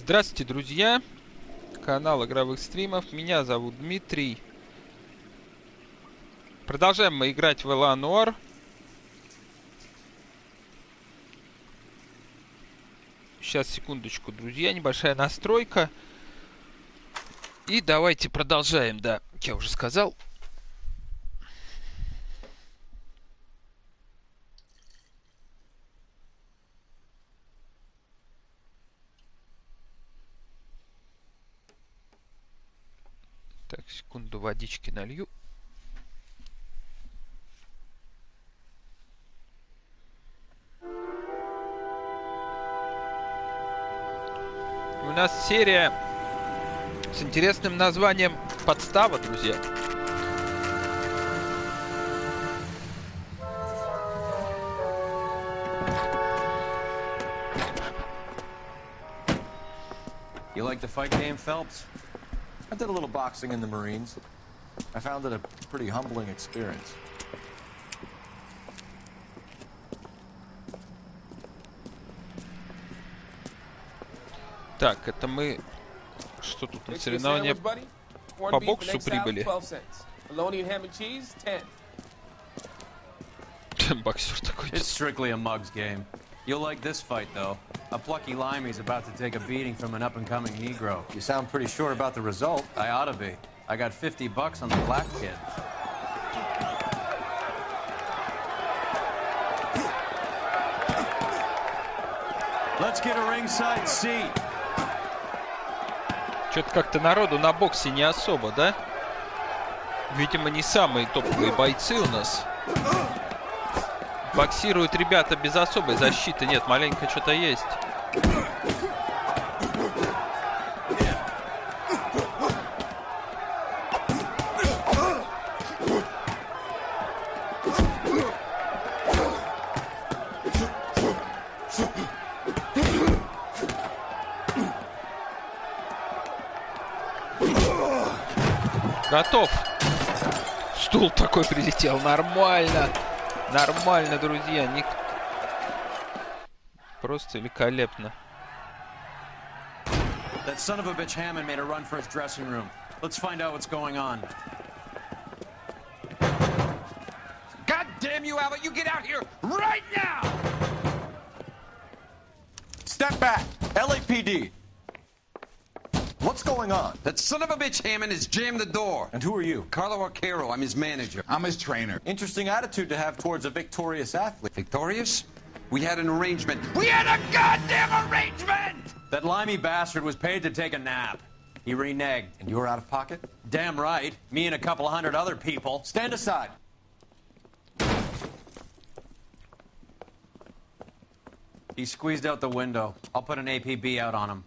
Здравствуйте, друзья! Канал игровых стримов. Меня зовут Дмитрий. Продолжаем мы играть в Noire. Сейчас, секундочку, друзья. Небольшая настройка. И давайте продолжаем. Да, я уже сказал. Так, секунду, водички налью. У нас серия с интересным названием «Подстава», друзья. You like the fight game, Phelps? I did a little boxing in the Marines. I found it a pretty humbling experience. Так, это мы... Что тут на соревнования по боксу прибыли? Боксер такой. It's strictly a mug's game. You'll like this fight, though. A plucky limey's about to take a beating from an up-and-coming Negro. You sound pretty sure about the result. I ought to be. I got $50 on the black kid. Let's get a ringside seat. Что-то как-то народу на боксе не особо, да? Видимо, не самые топовые бойцы у нас. Боксируют ребята без особой защиты. Нет, маленько что-то есть. Готов. Стул такой прилетел. Нормально. Нормально, друзья. Просто великолепно. That son of a bitch Hammond made a run for his dressing room. Let's find out what's going on. God damn you, Albert! You get out here right now! Step back! LAPD! What's going on? That son of a bitch Hammond has jammed the door. And who are you? Carlo Arcaro, I'm his manager. I'm his trainer. Interesting attitude to have towards a victorious athlete. Victorious? We had an arrangement. We had a goddamn arrangement! That limey bastard was paid to take a nap. He reneged. And you were out of pocket? Damn right. Me and a couple hundred other people. Stand aside. He squeezed out the window. I'll put an APB out on him.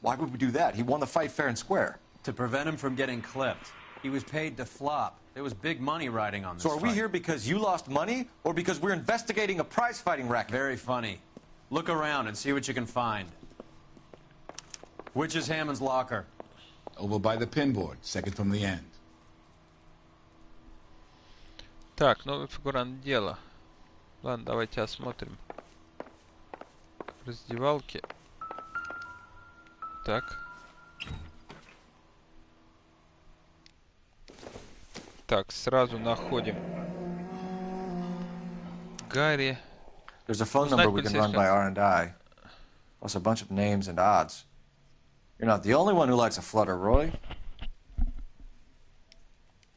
Why would we do that? He won the fight fair and square. To prevent him from getting clipped. He was paid to flop. There was big money riding on this So are we fight. here because you lost money or because we're investigating a prize fighting racket? Very funny. Look around and see what you can find. Which is Hammond's locker? Over by the pinboard, second from the end. Так, новый фигурант дела. Ладно, давайте осмотрим. Раздевалки. Так. Так, сразу находим Гарри. There's a phone number we can run by R&I, plus a bunch of names and odds. You're not the only one who likes a flutter, Roy.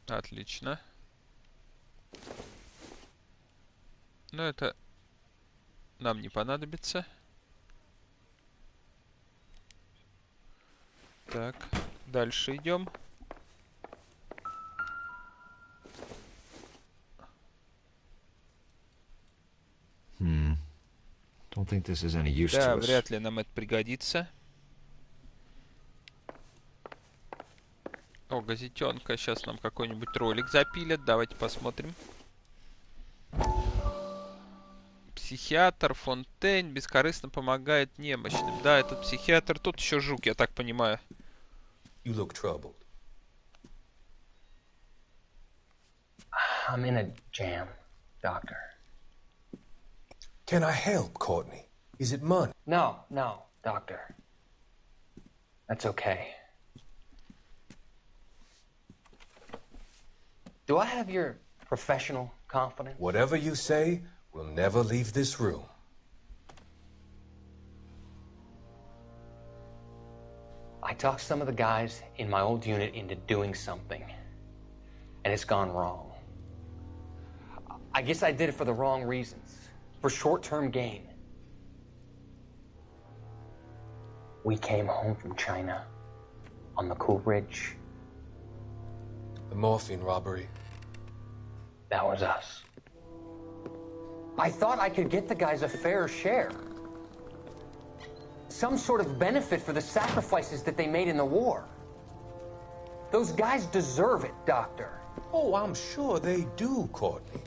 Отлично. Но это нам не понадобится. Так, дальше идем. Don't think this is any use Да, to us. вряд ли нам это пригодится. О, газетенка. Сейчас нам какой-нибудь ролик запилят. Давайте посмотрим. Психиатр Фонтейн бескорыстно помогает немощным. Да, этот психиатр. Тут еще жук, я так понимаю. You look troubled. I'm in a jam, Doctor. Can I help, Courtney? Is it money? No, Doctor. That's okay. Do I have your professional confidence? Whatever you say, we'll never leave this room. I talked some of the guys in my old unit into doing something, and it's gone wrong. I guess I did it for the wrong reasons, for short-term gain. We came home from China on the Cool Ridge. The morphine robbery. That was us. I thought I could get the guys a fair share. Some sort of benefit for the sacrifices that they made in the war. Those guys deserve it, Doctor. Oh, I'm sure they do, Courtney.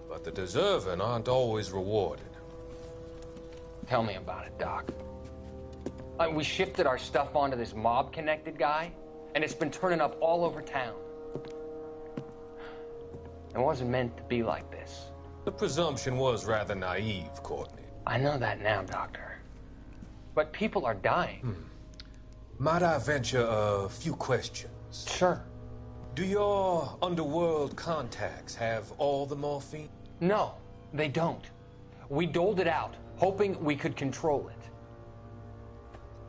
But the deserving aren't always rewarded. Tell me about it, Doc. We shifted our stuff onto this mob-connected guy, and it's been turning up all over town. It wasn't meant to be like this. The presumption was rather naive, Courtney. I know that now, Doctor. But people are dying. Might I venture a few questions? Sure. Do your underworld contacts have all the morphine? No, they don't. We doled it out, hoping we could control it.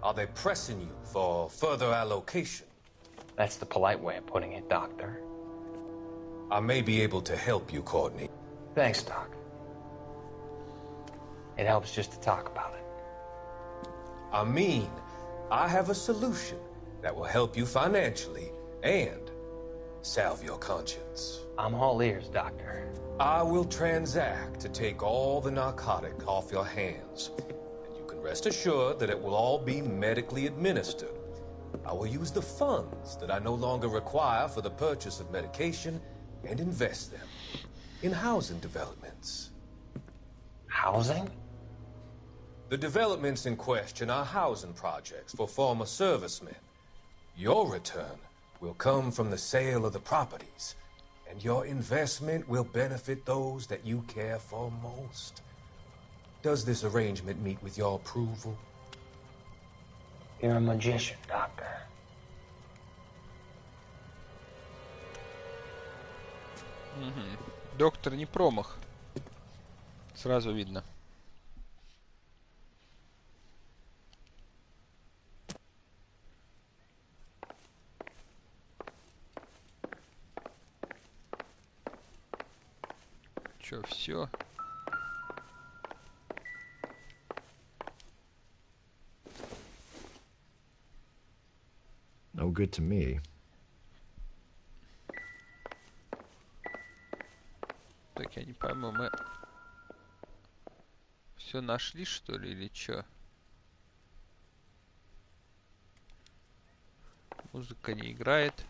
Are they pressing you for further allocation? That's the polite way of putting it, Doctor. I may be able to help you, Courtney. Thanks, Doc. It helps just to talk about it. I mean, I have a solution that will help you financially and salve your conscience. I'm all ears, Doctor. I will transact to take all the narcotic off your hands, and you can rest assured that it will all be medically administered. I will use the funds that I no longer require for the purchase of medication and invest them in housing developments. Housing? The developments in question are housing projects for former servicemen. Your return will come from the sale of the properties, and your investment will benefit those that you care for most. Does this arrangement meet with your approval? You're a magician, Doctor. Доктор не промах. Сразу видно. Чё, всё? No good to me. Так, я не пойму, мы все нашли, что ли, или чё? Музыка не играет.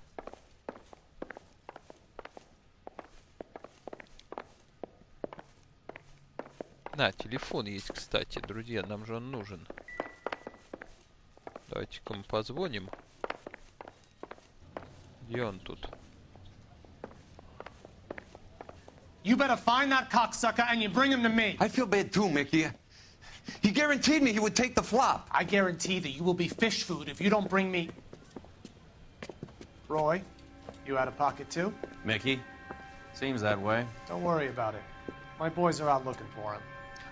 На, телефон есть, кстати, друзья, нам же он нужен. Давайте-ка мы позвоним. Где он тут? You better find that cocksucker and you bring him to me. I feel bad too, Mickey. He guaranteed me he would take the flop. I guarantee that you will be fish food if you don't bring me... Roy, you out of pocket too? Mickey? Seems that way. Don't worry about it. My boys are out looking for him.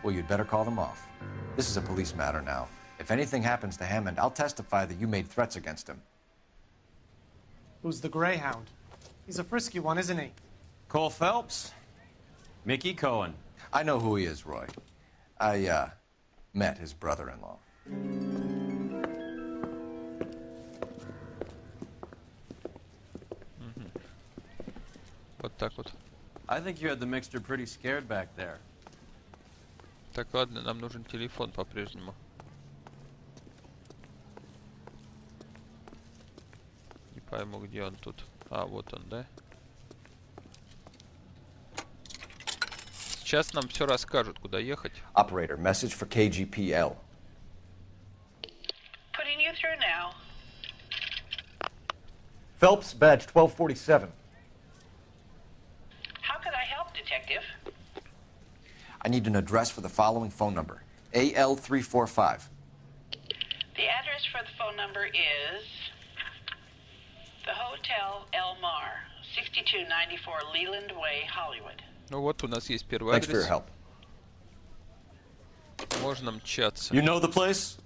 Well, you'd better call them off. This is a police matter now. If anything happens to Hammond, I'll testify that you made threats against him. Who's the Greyhound? He's a frisky one, isn't he? Cole Phelps? Mickey Cohen. I know who he is, Roy. I, met his brother-in-law. Вот так вот. I think you had the mixture pretty scared back there. Так, ладно, нам нужен телефон по-прежнему. Не пойму, где он тут. А, вот он, да? Сейчас нам все расскажут, куда ехать. Operator, message for KGPL. Putting you through now. Phelps, badge 1247. How can I help, Detective? I need an address for the following phone number. AL345. The address for the phone number is the Hotel El Mar, 6294 Leland Way, Hollywood. Ну вот у нас есть первый Thanks for your адрес. help. Можно мчаться. You know the place?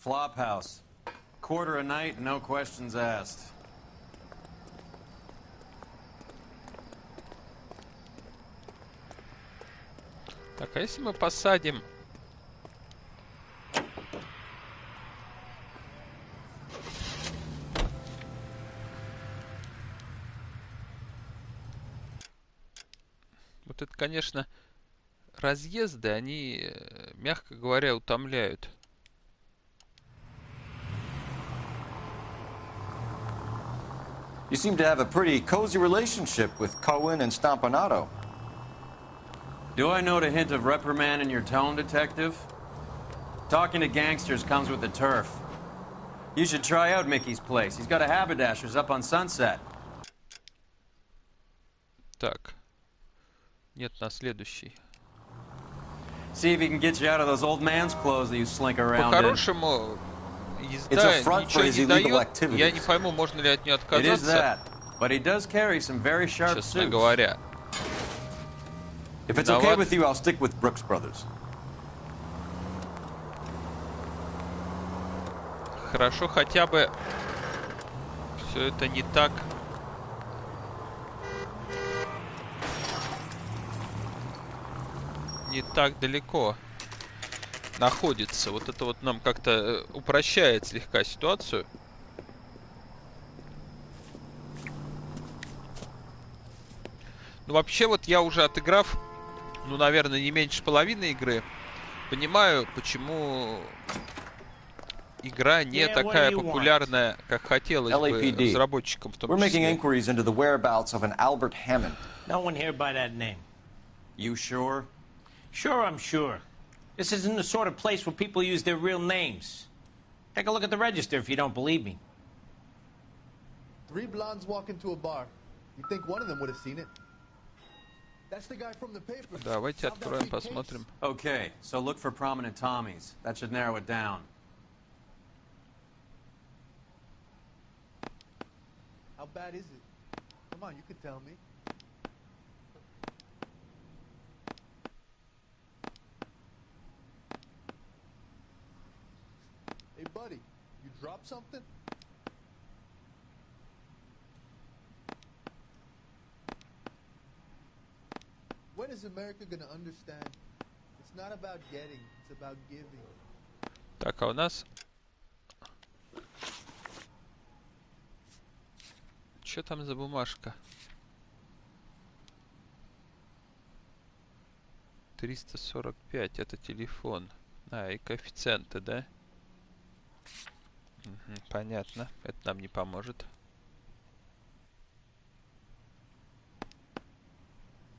Flophouse. Quarter a night, no questions asked. Так, а если мы посадим... Вот это, конечно, разъезды, они, мягко говоря, утомляют. You seem to have a pretty cozy relationship with Cohen and Stompanato. Do I note a hint of reprimand in your tone, Detective? Talking to gangsters comes with the turf. You should try out Mickey's place. He's got a haberdasher's up on Sunset. Так. Нет, на следующий. See if he can get you out of those old man's clothes that you slink around in. По-хорошему, езда ничего не дает. Я не пойму, можно ли от нее It is отказаться, that, but he does carry some very sharp честно suits. говоря. If it's okay with you, I'll stick with Brooks Brothers. Хорошо, хотя бы все это не так. Не так далеко находится. Вот это вот нам как-то упрощает слегка ситуацию. Ну, вообще, вот я уже отыграв, ну, наверное, не меньше половины игры, понимаю, почему игра не такая популярная, как хотелось бы разработчикам в том We're making числе. inquiries into the whereabouts of an Albert Hammond. No one here by that name. You sure? Sure, I'm sure. This isn't the sort of place where people use their real names. Take a look at the register if you don't believe me. 3 blondes walk into a bar. You'd think one of them would have seen it. That's the guy from the paper. Давайте откроем, посмотрим. Okay, so look for prominent Tommies. That should narrow it down. How bad is it? Come on, you could tell me. Hey, buddy, you dropped something? When is America gonna understand? It's not about getting, it's about giving. Так, а у нас... Что там за бумажка? 345, это телефон. А, и коэффициенты, да? Угу, понятно. Это нам не поможет.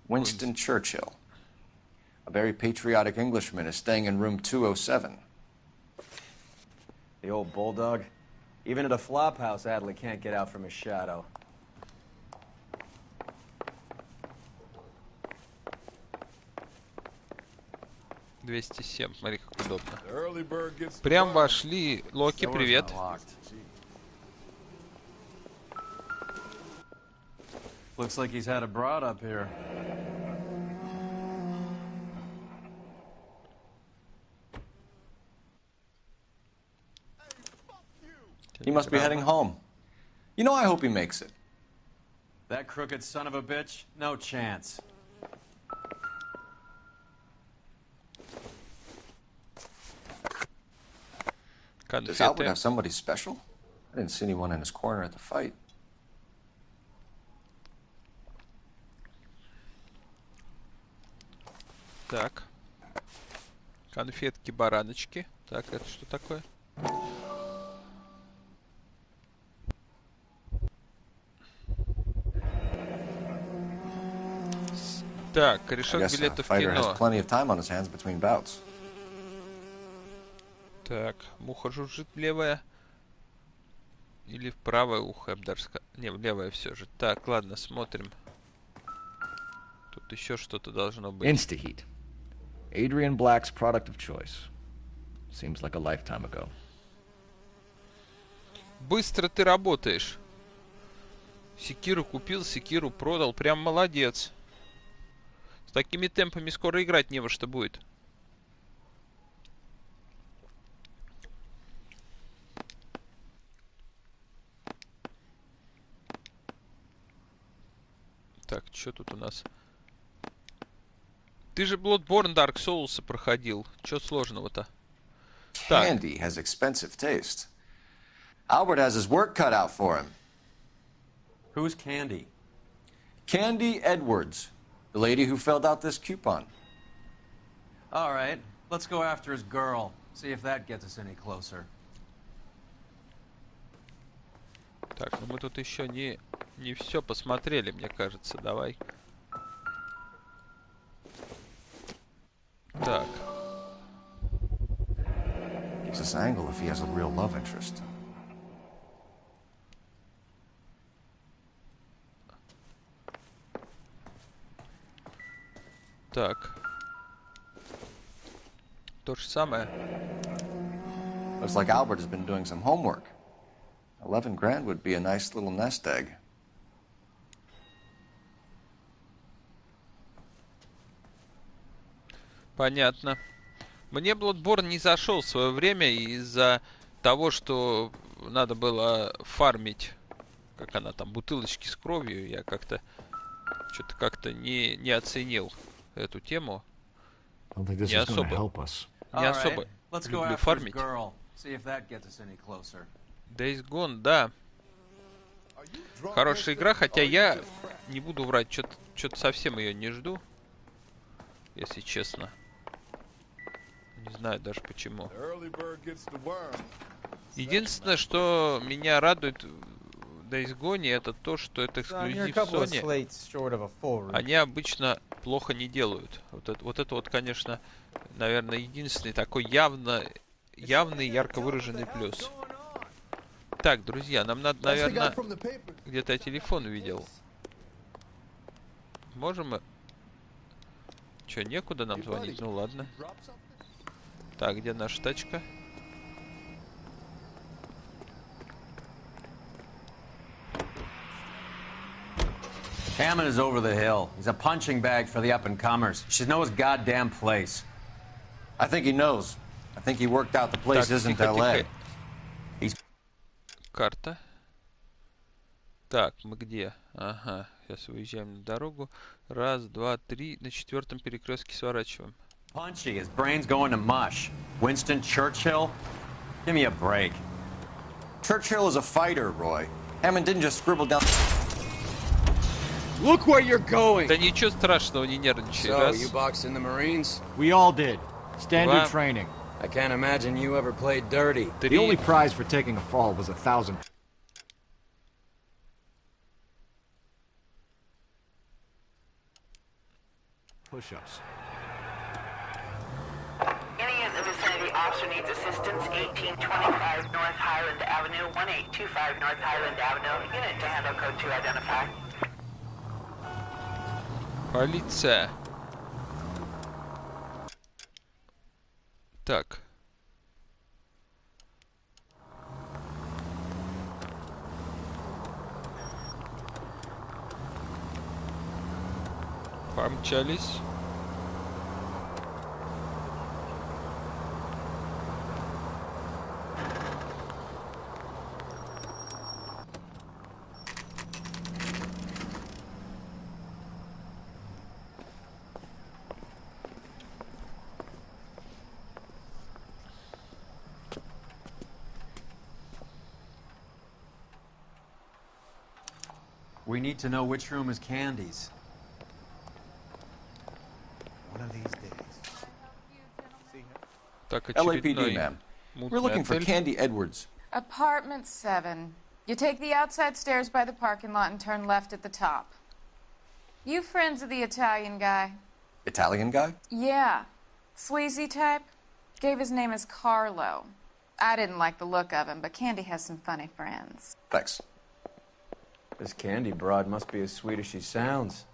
Winston Churchill. A very patriotic Englishman is staying in room 207. The old bulldog. Even at a flophouse, Adley can't get out from his shadow. $207, смотри, как удобно. Прям вошли. Локи, привет. Looks like he's had a broad up here. He must be heading home. You know, I hope he makes it. That crooked son of a bitch? No chance. Does Albert have somebody special? I didn't see anyone in his corner at the fight. Так. Конфетки-бараночки. Так, это что такое? Так, корешок билетов в кино. Так, муха жужжит левая. Или в правое ухо, я бы даже сказал. Не, в левое все же. Так, ладно, смотрим. Тут еще что-то должно быть. Instaheat. Adrian Black's product of choice. Seems like a lifetime ago. быстро ты работаешь. Секиру купил, секиру продал. Прям молодец. С такими темпами скоро играть не во что будет. Так, что тут у нас? Ты же Bloodborne Dark Souls проходил. Что сложного-то? Candy has expensive taste. Albert has his work cut out for him. Who's Candy? Candy Edwards, the lady who filled out this coupon. All right, let's go after his girl. See if that gets us any closer. Так, ну мы тут еще не все посмотрели, мне кажется. Давай. Так. Gives us an angle if he has a real love interest. Так. То же самое. Looks like Albert has been doing some homework. 11 grand would be a nice little nest egg. Понятно. Мне Bloodborne не зашел в свое время из-за того, что надо было фармить, как она там, бутылочки с кровью. Я как-то что-то как-то не оценил эту тему. Не особо люблю фармить. Days Gone, да. Хорошая игра, хотя я не буду врать, что-то совсем ее не жду, если честно. Не знаю даже почему. Единственное, что меня радует в Days Gone, это то, что это эксклюзив Sony. Они обычно плохо не делают. Вот это вот, конечно, наверное, единственный такой явный, ярко выраженный плюс. Так, друзья, нам надо, наверное, где-то я телефон увидел. Можем мы... Че, некуда нам звонить? Ну ладно. Так, где наша тачка? Hammond is over the hill. He's a punching bag for the up-and-comers. You should know his goddamn place. I think he knows. I think he worked out the place isn't LA. Карта. Так, мы где? Ага, сейчас выезжаем на дорогу. Раз, два, три. На 4-м перекрестке сворачиваем. Punchy, his brain's going to mush. Winston Churchill? Give me a break. Churchill is a fighter, Roy. Hammond didn't just scribble down... Look where you're going! Да ничего страшного, не нервничай. So, you boxed in the Marines? We all did. Standard training. I can't imagine you ever played dirty. The only prize for taking a fall was 1,000. Push-ups. Any in the vicinity officer needs assistance, 1825 North Highland Avenue, 1825 North Highland Avenue. Unit to handle code 2 identify. Полиция. Так. Помчались. We need to know which room is Candy's. One of these days. Так, LAPD, ma'am. We're looking for Candy Edwards. Apartment 7. You take the outside stairs by the parking lot and turn left at the top. You friends of the Italian guy? Italian guy? Yeah. Sleazy type? Gave his name as Carlo. I didn't like the look of him, but Candy has some funny friends. Thanks. This Candy broad must be as sweet as she sounds.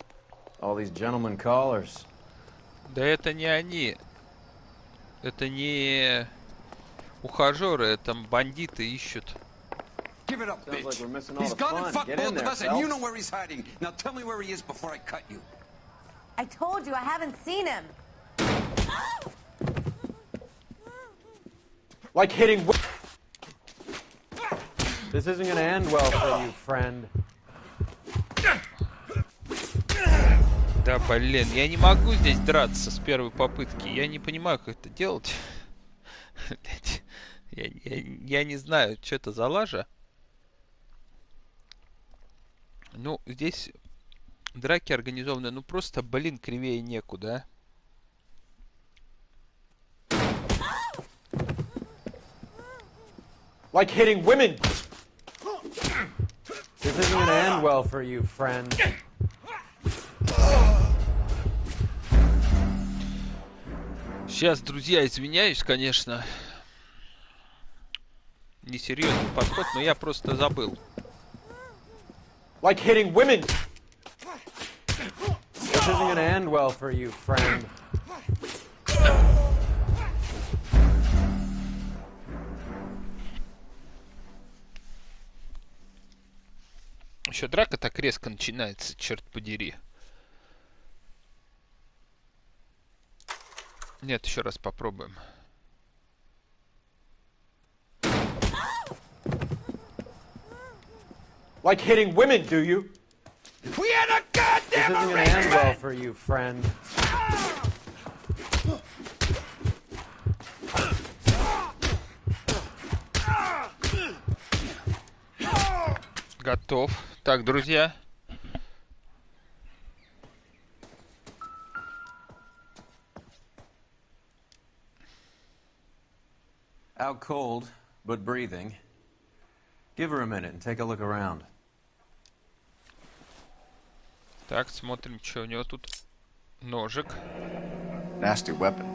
All these gentlemen callers. Да это не они. Это не ухажеры, это бандиты ищут. Give it up, bitch. Like we're missing all He's the gonna fun. fuck Get both in there, of us, and you know Phelps. where he's hiding. Now tell me where he is before I cut you. I told you I haven't seen him. Like hitting... This isn't gonna end well for you, friend. Да, блин, я не могу здесь драться с первой попытки. Я не понимаю, как это делать. Я не знаю, что это за лажа. Ну, здесь драки организованы, ну просто, блин, кривее некуда. Like hitting women. This isn't gonna end well for you, friend. Сейчас, друзья, извиняюсь, конечно. Несерьезный подход, но я просто забыл. Like hitting women. This isn't gonna end well for you, friend. Еще драка так резко начинается, черт подери. Нет, еще раз попробуем. Like hitting women, do you? We had a goddamn This isn't gonna end well for you, friend. Готов. Так, друзья. Out cold, but breathing. Give her a minute and take a look around. Так, смотрим, что у него тут. Ножик. Nasty weapon.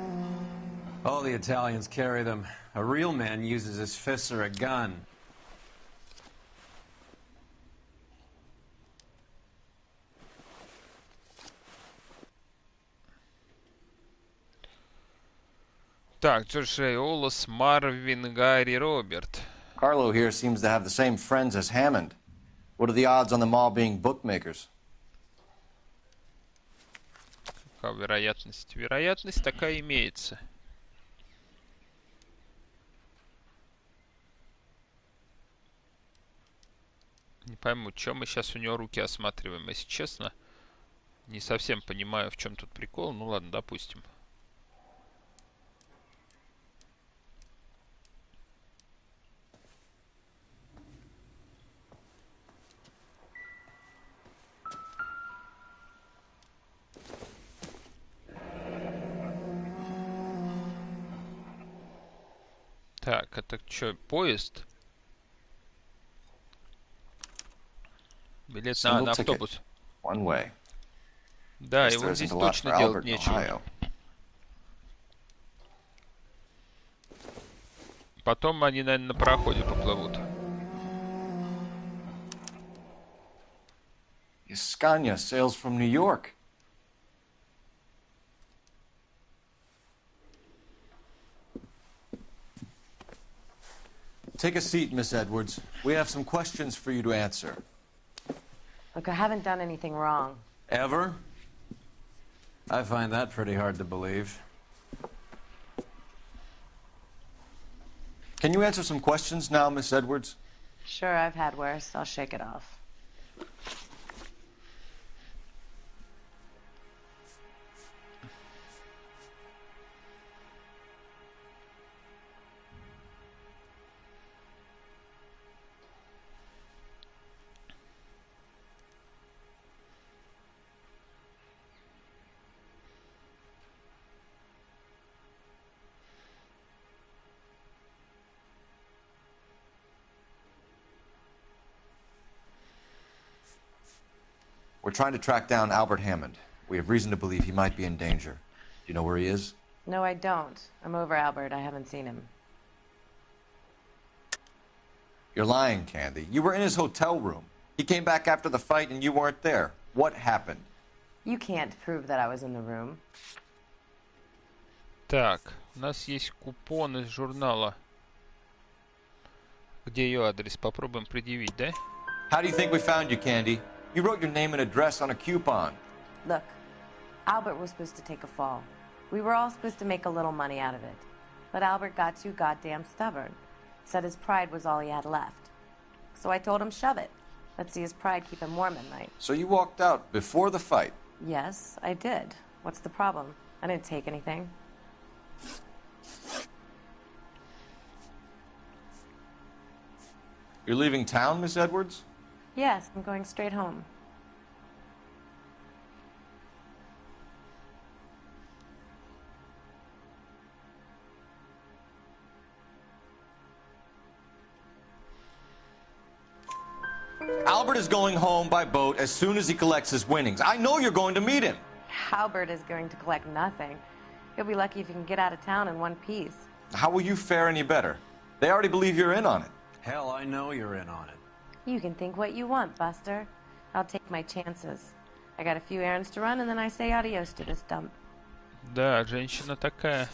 All the Italians carry them. A real man uses his fists or a gun. Так, Джордж Олос, Марвин, Гарри, Роберт. Carlo here seems to have the same friends as Hammond. What are the odds on them all being bookmakers? Какая вероятность? Вероятность такая имеется. Не пойму, что мы сейчас у него руки осматриваем, если честно. Не совсем понимаю, в чем тут прикол. Ну ладно, допустим. Так, это что, поезд? Билет на автобус. One way. Да, его здесь точно делать нечего. Потом они, наверное, на пароходе поплывут. Scania sails from New York. Take a seat, Miss Edwards. We have some questions for you to answer. Look, I haven't done anything wrong. Ever? I find that pretty hard to believe. Can you answer some questions now, Miss Edwards? Sure, I've had worse. I'll shake it off. We're trying to track down Albert Hammond. We have reason to believe he might be in danger. Do you know where he is? No, I don't. I'm over Albert. I haven't seen him. You're lying, Candy. You were in his hotel room. He came back after the fight and you weren't there. What happened? You can't prove that I was in the room. Так, у нас есть купон из журнала где ее адрес? Попробуем предъявить, да? How do you think we found you, Candy? You wrote your name and address on a coupon. Look, Albert was supposed to take a fall. We were all supposed to make a little money out of it. But Albert got too goddamn stubborn. Said his pride was all he had left. So I told him, shove it. Let's see his pride keep him warm at night. So you walked out before the fight? Yes, I did. What's the problem? I didn't take anything. You're leaving town, Miss Edwards? Yes, I'm going straight home. Albert is going home by boat as soon as he collects his winnings. I know you're going to meet him. Albert is going to collect nothing. He'll be lucky if he can get out of town in one piece. How will you fare any better? They already believe you're in on it. Hell, I know you're in on it. You can think what you want, Buster. I'll take my chances. I got a few errands to run, and then I say adios to this dump. Да, женщина такая.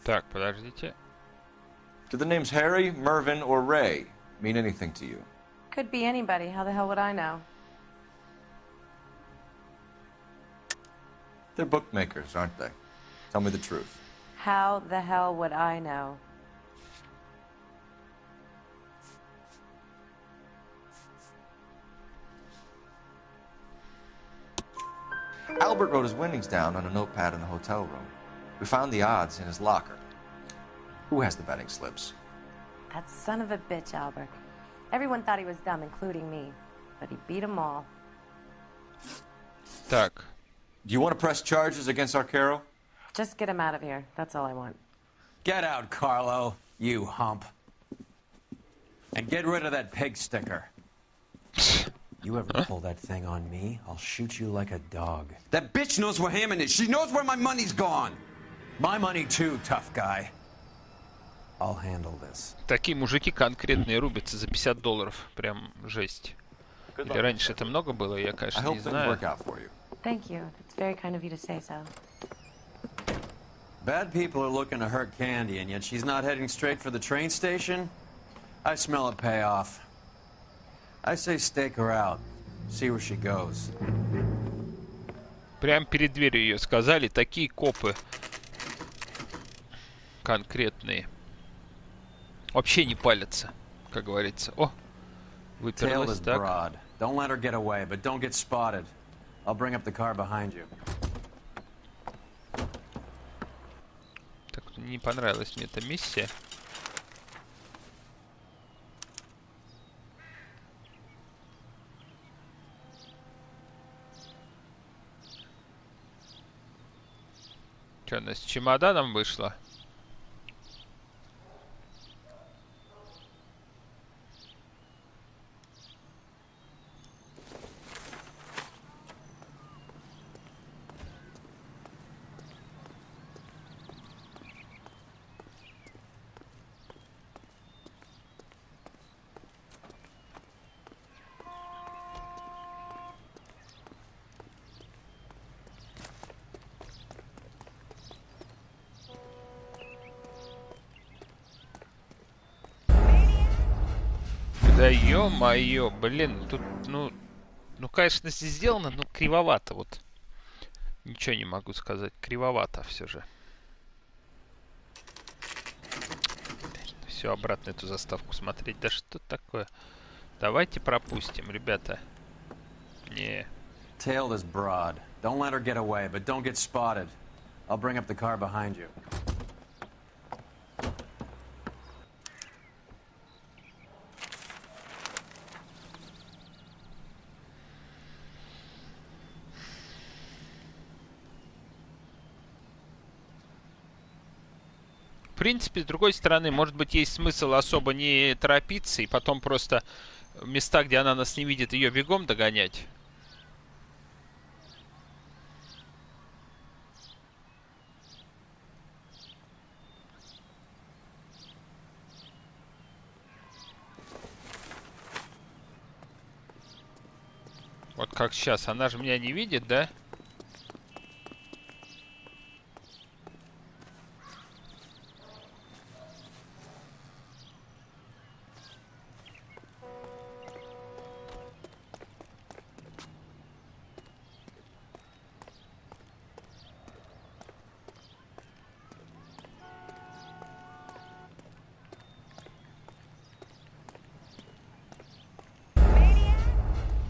Так, подождите. Do the names Harry, Mervyn, or Ray mean anything to you? Could be anybody. How the hell would I know? They're bookmakers, aren't they? Tell me the truth. How the hell would I know? Albert wrote his winnings down on a notepad in the hotel room. We found the odds in his locker. Who has the betting slips? That son of a bitch, Albert. Everyone thought he was dumb, including me. But he beat them all. Так. Do you want to press charges against Arcaro? Just get him out of here. That's all I want. Get out, Carlo, you hump. And get rid of that pig sticker. You ever pull that thing on me, I'll shoot you like a dog. That bitch knows where Hammond is. She knows where my money's gone. My money too, tough guy. I'll handle this. Такие мужики конкретные рубятся за $50. Прям жесть. Или раньше это много было, я, конечно, не знаю. Thank you. It's very kind of you to say so. Bad people are looking to hurt Candy, and yet she's not heading straight for the train station? I smell a payoff. I say stake her out. See where she goes. Прям перед дверью ее сказали, такие копы. Конкретные. Вообще не палятся, как говорится. О, выперлась, так. Don't let her get away, but don't get spotted. I'll bring up the car behind you. Так, не понравилась мне эта миссия. Что, она с чемоданом вышла? Да ё-моё, блин, тут, ну, конечно, здесь сделано, но кривовато, вот. Ничего не могу сказать, кривовато все же. Все, обратно эту заставку смотреть. Да что такое? Давайте пропустим, ребята. Не. Tail this broad. Don't let her get away, but don't get spotted. I'll bring up the car behind you. В принципе, с другой стороны, может быть, есть смысл особо не торопиться и потом просто в места, где она нас не видит, ее бегом догонять. Вот как сейчас. Она же меня не видит, да?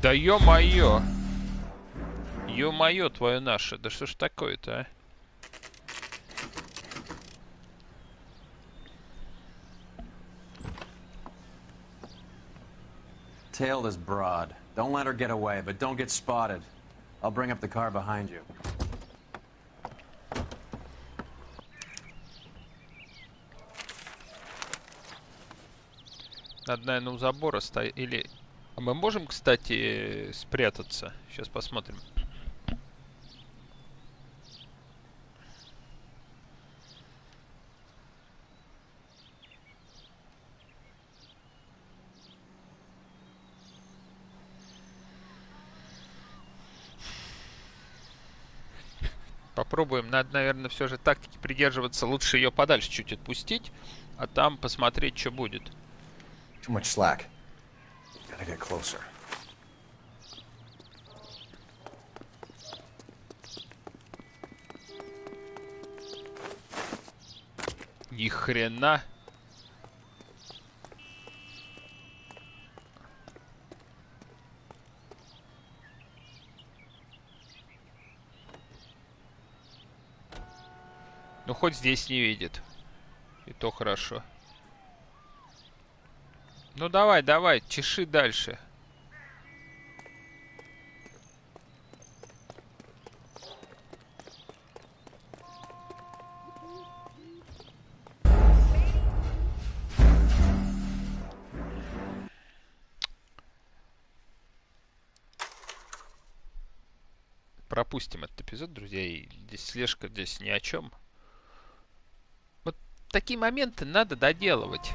Да ё-моё! Ё-моё, твое наше. Да что ж такое-то, а? Tail this broad. Don't let her get away, but don't get spotted. I'll bring up the car behind you. Надо, наверное, у забора стоять. Или... А мы можем, кстати, спрятаться? Сейчас посмотрим. Попробуем. Надо, наверное, все же тактики придерживаться. Лучше ее подальше чуть отпустить, а там посмотреть, что будет. Too much slack. Gotta get closer. Ни хрена. Ну, хоть здесь не видит. И то хорошо. Ну, давай, давай, чеши дальше. Пропустим этот эпизод, друзья. И здесь слежка здесь ни о чем. Вот такие моменты надо доделывать.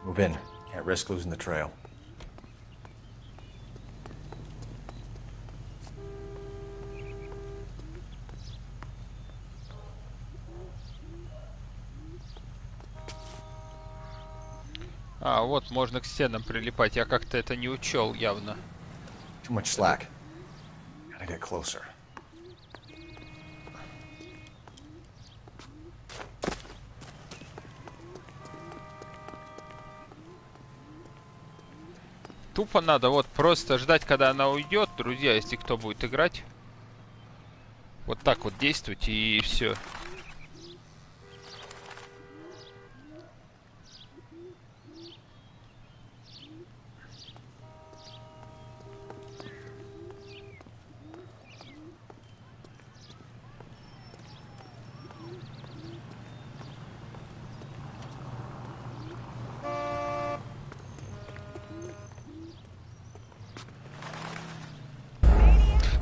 Move in. Can't risk losing the trail. А, вот, можно к стенам прилипать. Я как-то это не учел явно. Too much slack. Gotta get closer. Тупо надо вот просто ждать, когда она уйдет, друзья, если кто будет играть. Вот так вот действовать и все.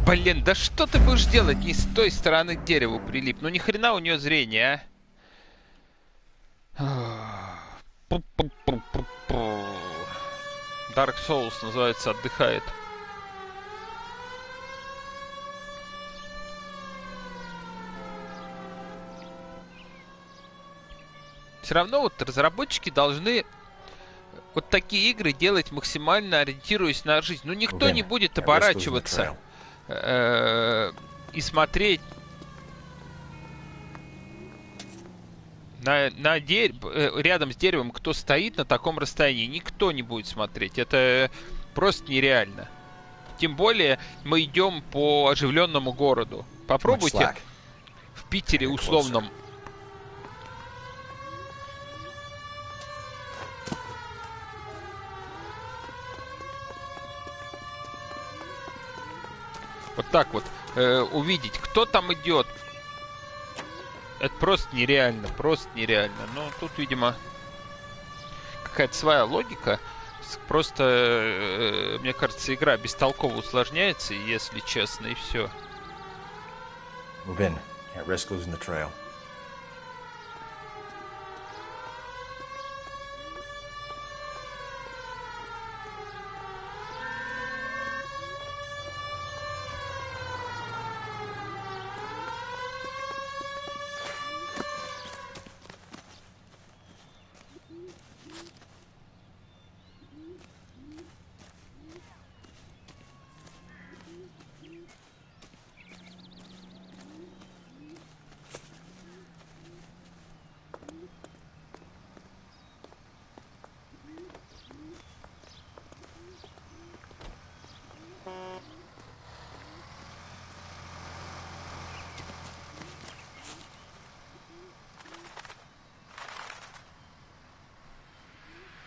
Блин, да что ты будешь делать? Не с той стороны к дереву прилип. Ну ни хрена у нее зрение, а. Dark Souls называется, отдыхает. Все равно вот разработчики должны вот такие игры делать максимально ориентируясь на жизнь. Ну никто не будет оборачиваться и смотреть на рядом с деревом, кто стоит на таком расстоянии. Никто не будет смотреть. Это просто нереально. Тем более мы идем по оживленному городу. Попробуйте в Питере условном. Вот так вот увидеть, кто там идет. Это просто нереально, просто нереально. Но тут, видимо, какая-то своя логика. Просто, мне кажется, игра бестолково усложняется, если честно, и все. Move in. Can't risk losing the trail.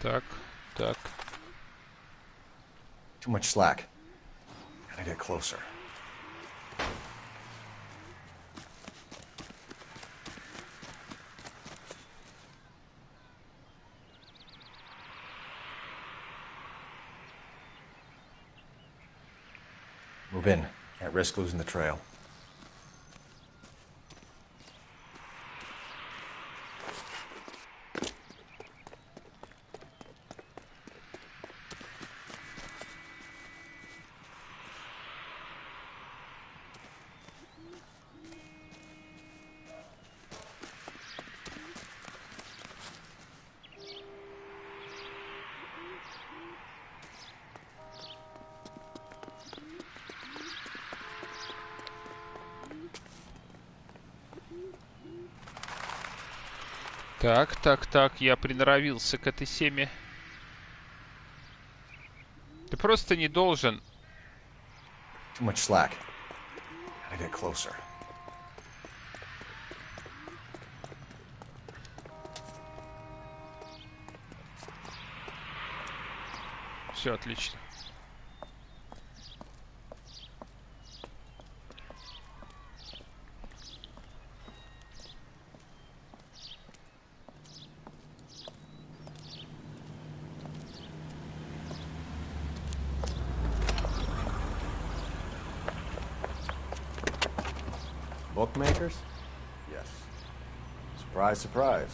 Так, так. Too much slack. Gotta get closer. Move in. Can't risk losing the trail. Так, так, так, я приноровился к этой семье. Ты просто не должен. Too much slack. Gotta get closer. Все отлично. Bookmakers? Yes. Surprise, surprise.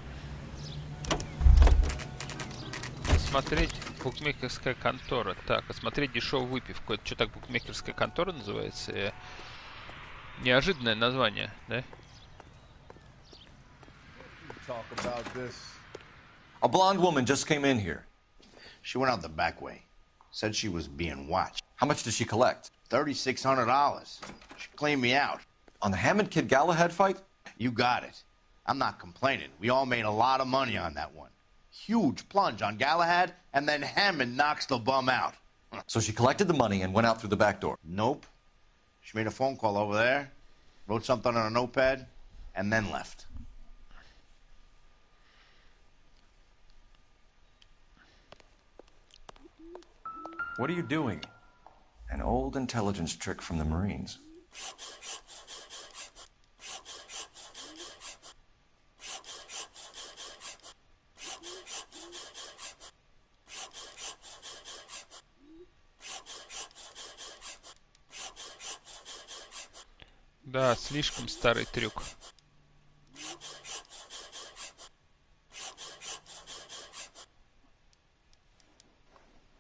Смотреть букмекерская контора. Так, осмотреть дешевую выпивку. Это что так букмекерская контора называется? Неожиданное название, да? Talk about this. A blonde woman just came in here. She went out the back way. Said she was being watched. How much did she collect? $3,600. She cleaned me out. On the Hammond Kid Galahad fight? You got it. I'm not complaining. We all made a lot of money on that one. Huge plunge on Galahad, and then Hammond knocks the bum out. So she collected the money and went out through the back door? Nope. She made a phone call over there, wrote something on a notepad, and then left. What are you doing? An old intelligence trick from the Marines. Да, слишком старый трюк.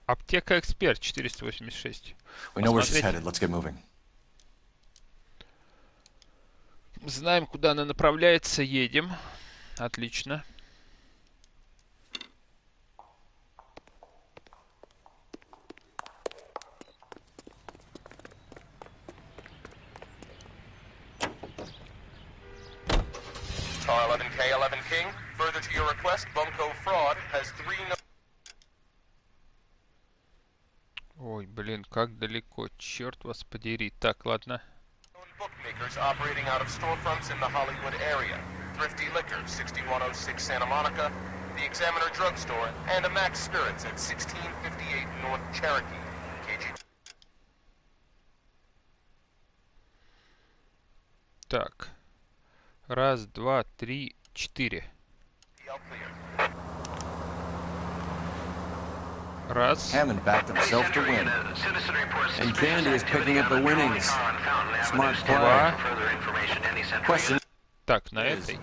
Аптека Эксперт 486. We know where she's headed. Let's get moving. Знаем, куда она направляется. Едем. Отлично. Car 11K, 11 King. Further to your request, Bunko Fraud has 3... Ой, блин, как далеко. Черт вас подери. Так, ладно. Bookmakers operating out of storefronts in the Hollywood area. Thrifty Liquor, 6106 Santa Monica. The Examiner Drugstore, and a Max Spirits at 1658 North Cherokee. KG... Так. Раз, два, три, четыре. Раз. Hammond backed himself to win. And Candy is picking up the winnings. Smart play. Два. Question. Так, на этой.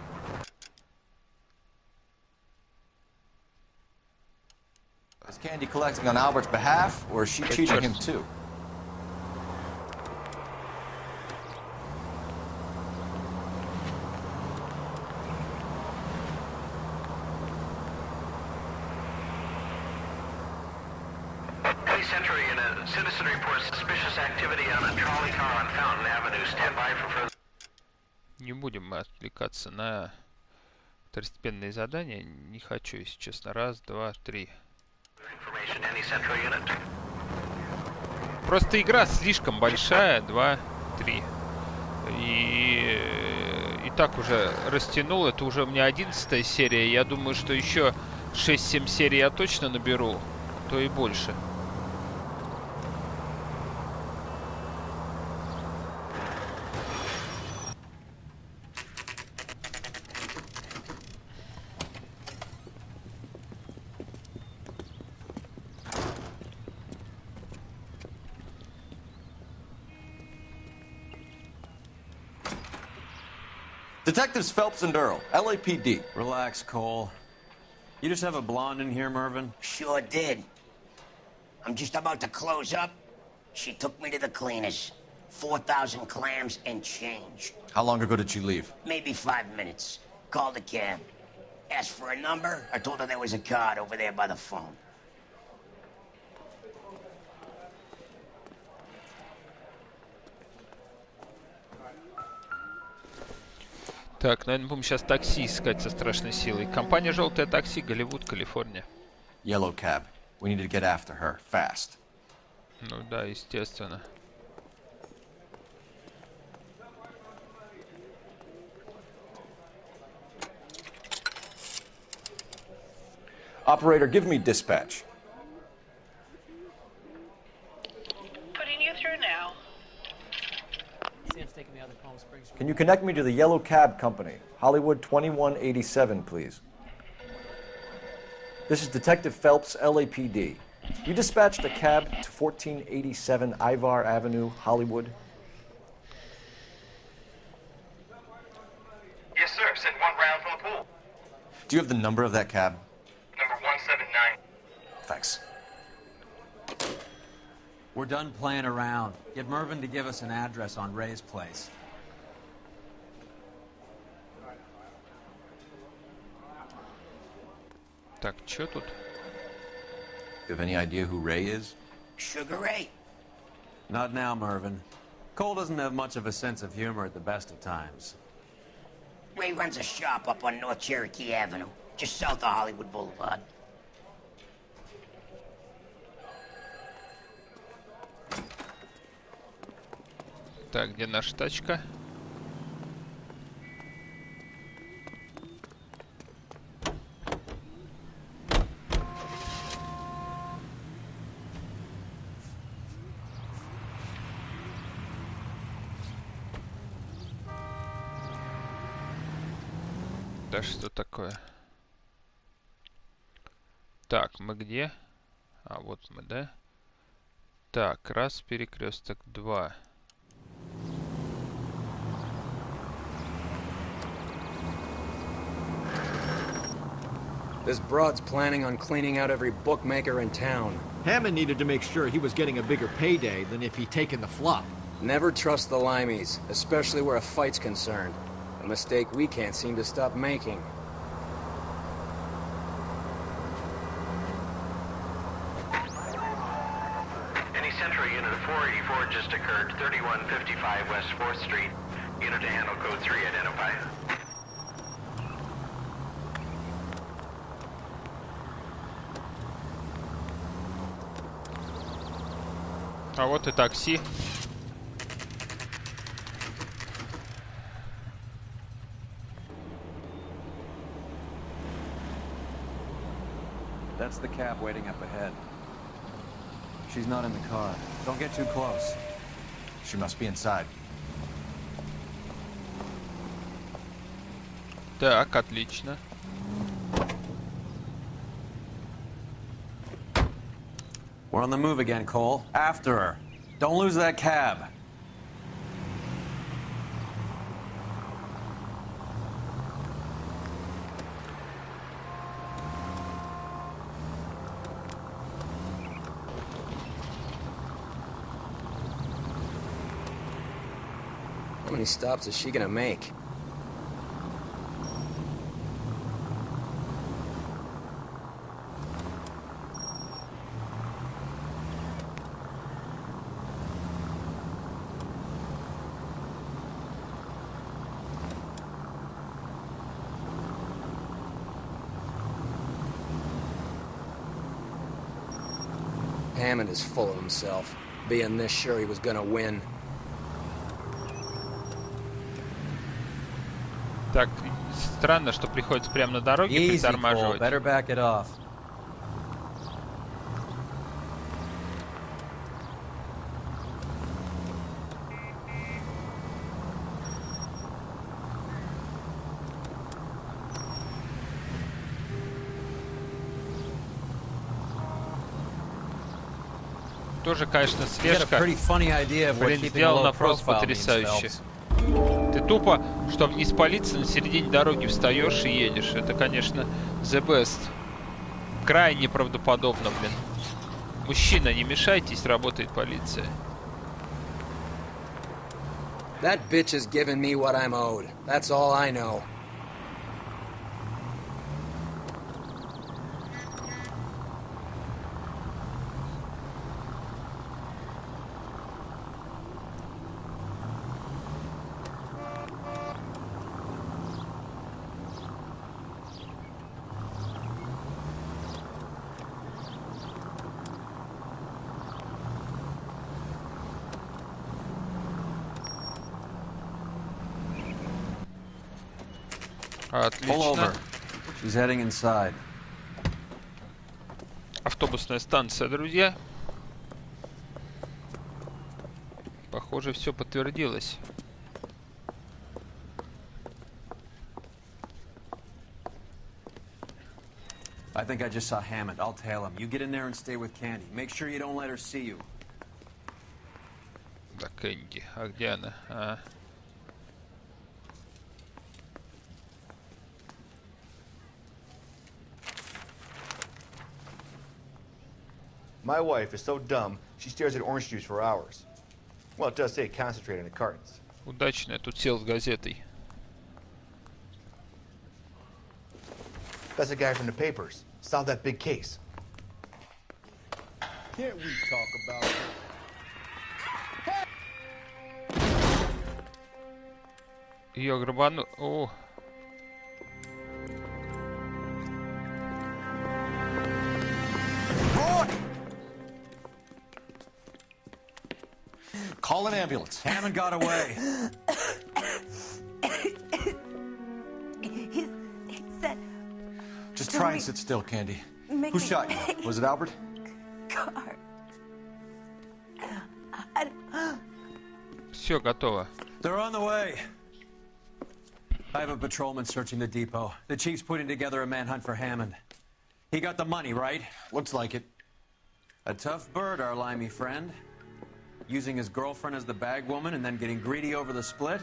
Is Candy collecting on Albert's behalf, or is she cheating him too? Century in a citizen reports suspicious activity on a trolley car on Fountain Avenue. Stand by for further... Не будем мы отвлекаться на второстепенные задания. Не хочу, если честно. Раз, два, три. Просто игра слишком большая. Два, три. И так уже растянул. Это уже у меня 11-я серия. Я думаю, что еще 6-7 серий я точно наберу, то и больше. Detectives Phelps and Earl, LAPD. Relax, Cole. You just have a blonde in here, Mervyn? Sure did. I'm just about to close up. She took me to the cleaners. 4,000 clams and change. How long ago did she leave? Maybe 5 minutes. Called a cab. Asked for a number. I told her there was a card over there by the phone. Так, наверное, будем сейчас такси искать со страшной силой. Компания «Желтое такси», Голливуд, Калифорния. Yellow cab. We need to get after her, fast. Ну да, естественно. Operator, give me dispatch. Putting you through now. Can you connect me to the Yellow Cab Company, Hollywood 2187, please? This is Detective Phelps, LAPD. You dispatched a cab to 1487 Ivar Avenue, Hollywood. Yes, sir. Sent one round from the pool. Do you have the number of that cab? Number 179. Thanks. We're done playing around. Get Mervyn to give us an address on Ray's place. Так, чё тут? You have any idea who Ray is? Sugar Ray. Not now, Mervyn. Cole doesn't have much of a sense of humor at the best of times. Ray runs a shop up on North Cherokee Avenue, just south of Hollywood Boulevard. Так, где наша тачка? Да что такое? Так, мы где? А, вот мы, да? Так, раз, перекресток, 2. This broad's planning on cleaning out every bookmaker in town. Hammond needed to make sure he was getting a bigger payday than if he'd taken the flop. Never trust the limeys, especially where a fight's concerned. A mistake we can't seem to stop making. Any Central unit of 484 just occurred, 3155 West 4th Street. Unit to handle code 3, identify. А вот и такси. That's the cab waiting up ahead. She's not in the car. Don't get too close. She must be inside. Так, отлично. We're on the move again, Cole. After her. Don't lose that cab. How many stops is she gonna make? Hammond is full of himself, being this sure he was gonna win. Так, Странно, что приходится прямо на дороге притормаживать. Better back it off. Тоже, конечно, слежка. Блин, сделана просто потрясающе. Ты тупо, чтобы не спалиться, на середине дороги встаешь и едешь. Это, конечно, the best. Крайне правдоподобно, блин. Мужчина, не мешайтесь, работает полиция. That bitch has given me what I'm owed. That's all I know. Отлично. She's heading inside. Автобусная станция, друзья. Похоже, все подтвердилось. I think I just saw Hammond. I'll tail him. You get in there and stay with Candy. Make sure you don't let her see you. Да, Кэнди. А где она? А. My wife is so dumb, she stares at orange juice for hours. Well, it does say concentrate on the cartons. Удачно я тут сел с газетой. That's the guy from the papers. Solve that big case. Can't we talk about it? Ее грабану... О. Call an ambulance. Hammond got away. He said... Just try and sit still, Candy. Who shot you? Was it Albert? Car. Все готово. They're on the way. I have a patrolman searching the depot. The chief's putting together a manhunt for Hammond. He got the money, right? Looks like it. A tough bird, our limey friend. Using his girlfriend as the bag woman and then getting greedy over the split?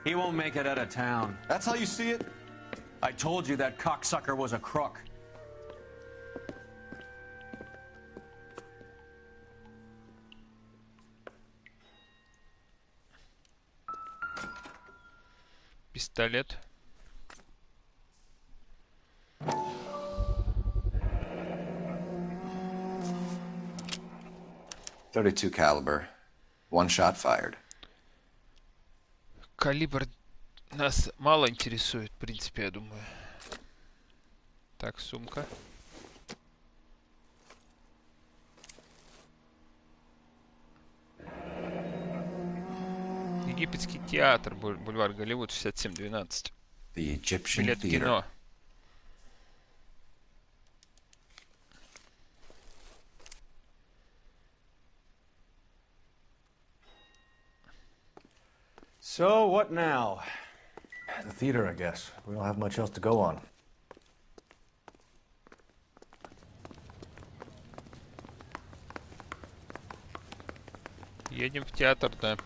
He won't make it out of town. That's how you see it? I told you that cocksucker was a crook. Пистолет. .32 caliber. One shot fired. Калибр нас мало интересует, в принципе, я думаю. Так, сумка. Египетский театр, бульвар Голливуд, 6712. The Egyptian Билет в Theater. кино. So, what now? The theater, I guess. We don't have much else to go on. Едем в театр, да.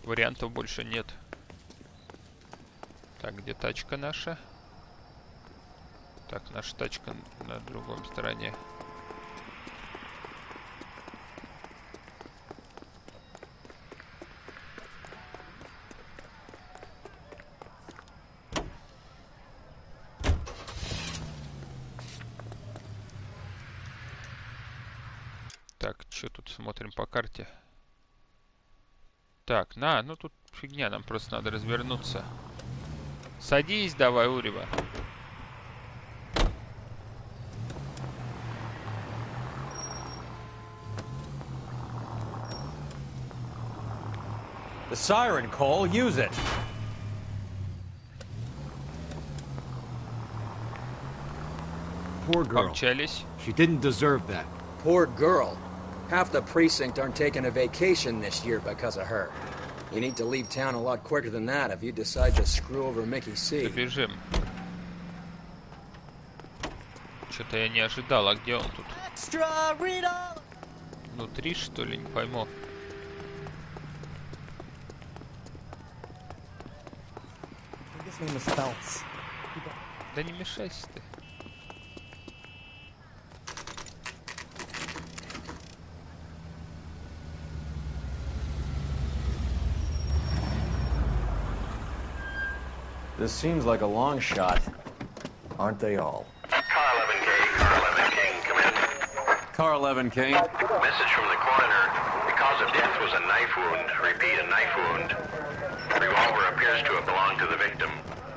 Вариантов больше нет. Так, где тачка наша? Так, наша тачка на другой стороне. Так, что тут смотрим по карте? Так, ну тут фигня, нам просто надо развернуться. Садись давай, Урева. The siren, Cole, use it. Poor girl. Помчались. She didn't deserve that. Poor girl. Half the precinct aren't taking a vacation this year because of her. You need to leave town a lot quicker than that if you decide to screw over Mickey C. Побежим. Что-то я не ожидал, а где он тут? Внутри, что ли, не пойму. Да не мешайся ты. This seems like a long shot. Aren't they all? Car 11K, Car 11K, come in. Car 11K. Message from the coroner. The cause of death was a knife wound. Repeat, a knife wound. The revolver appears to have belonged to the victim.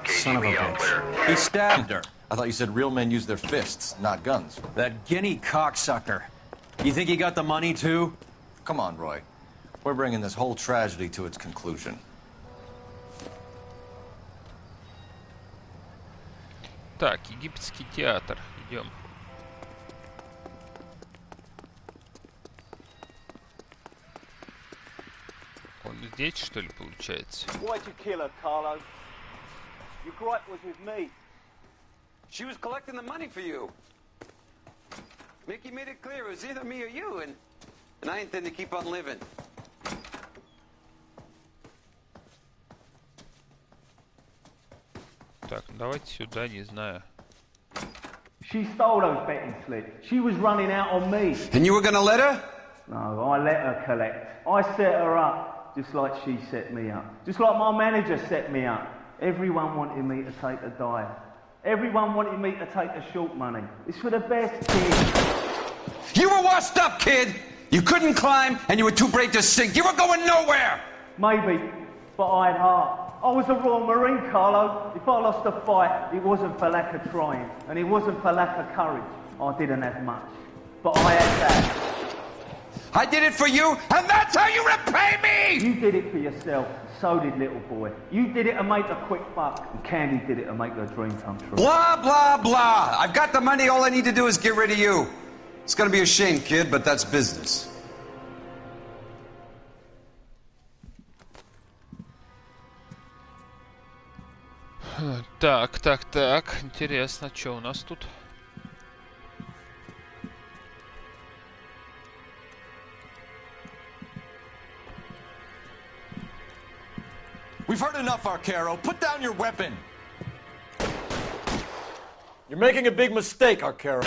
Son of a KGB all clear. bitch. He stabbed her. I thought you said real men use their fists, not guns. That guinea cocksucker. You think he got the money too? Come on, Roy. We're bringing this whole tragedy to its conclusion. Так, египетский театр. Идем. Он здесь, что ли, получается? Why'd you kill her, Carlo? Your gripe was with me. She was collecting the money for you. Mickey made it clear it was either me or you, and I intend to keep on living. Так, ну давайте сюда, не знаю. She stole those betting slips. She was running out on me. And you were gonna let her? No, I let her collect. I set her up, just like she set me up. Just like my manager set me up. Everyone wanted me to take a dive. Everyone wanted me to take the short money. It's for the best, kid. You were washed up, kid! You couldn't climb, and you were too brave to sink. You were going nowhere! Maybe, but I had heart. I was a Royal Marine, Carlo. If I lost a fight, it wasn't for lack of trying, and it wasn't for lack of courage. I didn't have much, but I had that. I did it for you, and that's how you repay me! You did it for yourself, so did little boy. You did it to make a quick buck, and Candy did it to make her dream come true. Blah, blah, blah. I've got the money. All I need to do is get rid of you. It's gonna be a shame, kid, but that's business. Так, так, так. Интересно, что у нас тут? We've heard enough, Arcaro. Put down your weapon. You're making a big mistake, Arcaro.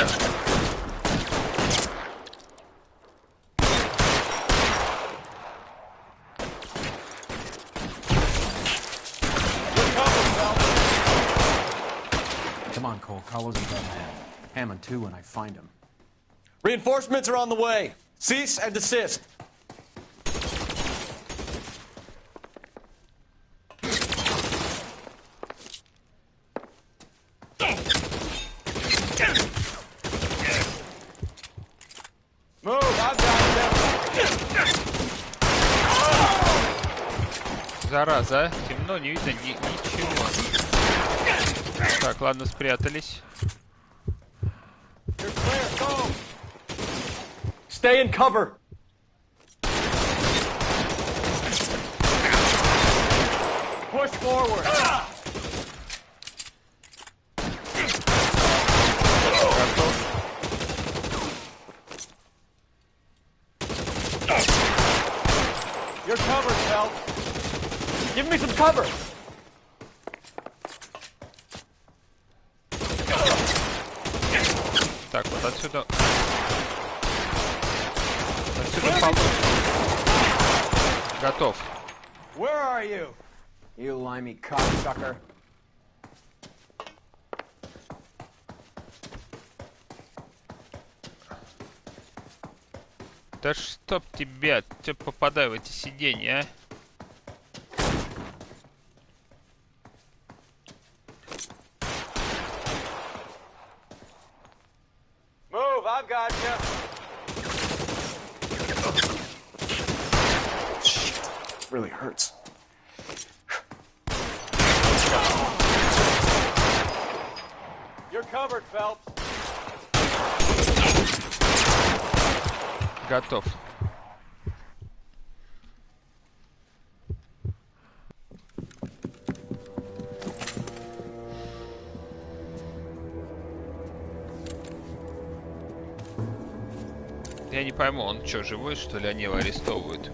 Come on, Cole. Carlo's a dead man. Hammond, too, when I find him. Reinforcements are on the way. Cease and desist. Move, I've got them. Зараза, темно, не видно ничего. Так, ладно, спрятались. Stay in cover. Push forward. You're covered, Phelps. Give me some cover. Так, вот отсюда. Отсюда получше. Готов. Where are you? You limey cocksucker. Да чтоб тебя, попадай в эти сиденья, а? Move, I've got you. Shit, really hurts. You're covered, Phelps. Готов. Я не пойму, он что, живой, что ли? Они его арестовывают?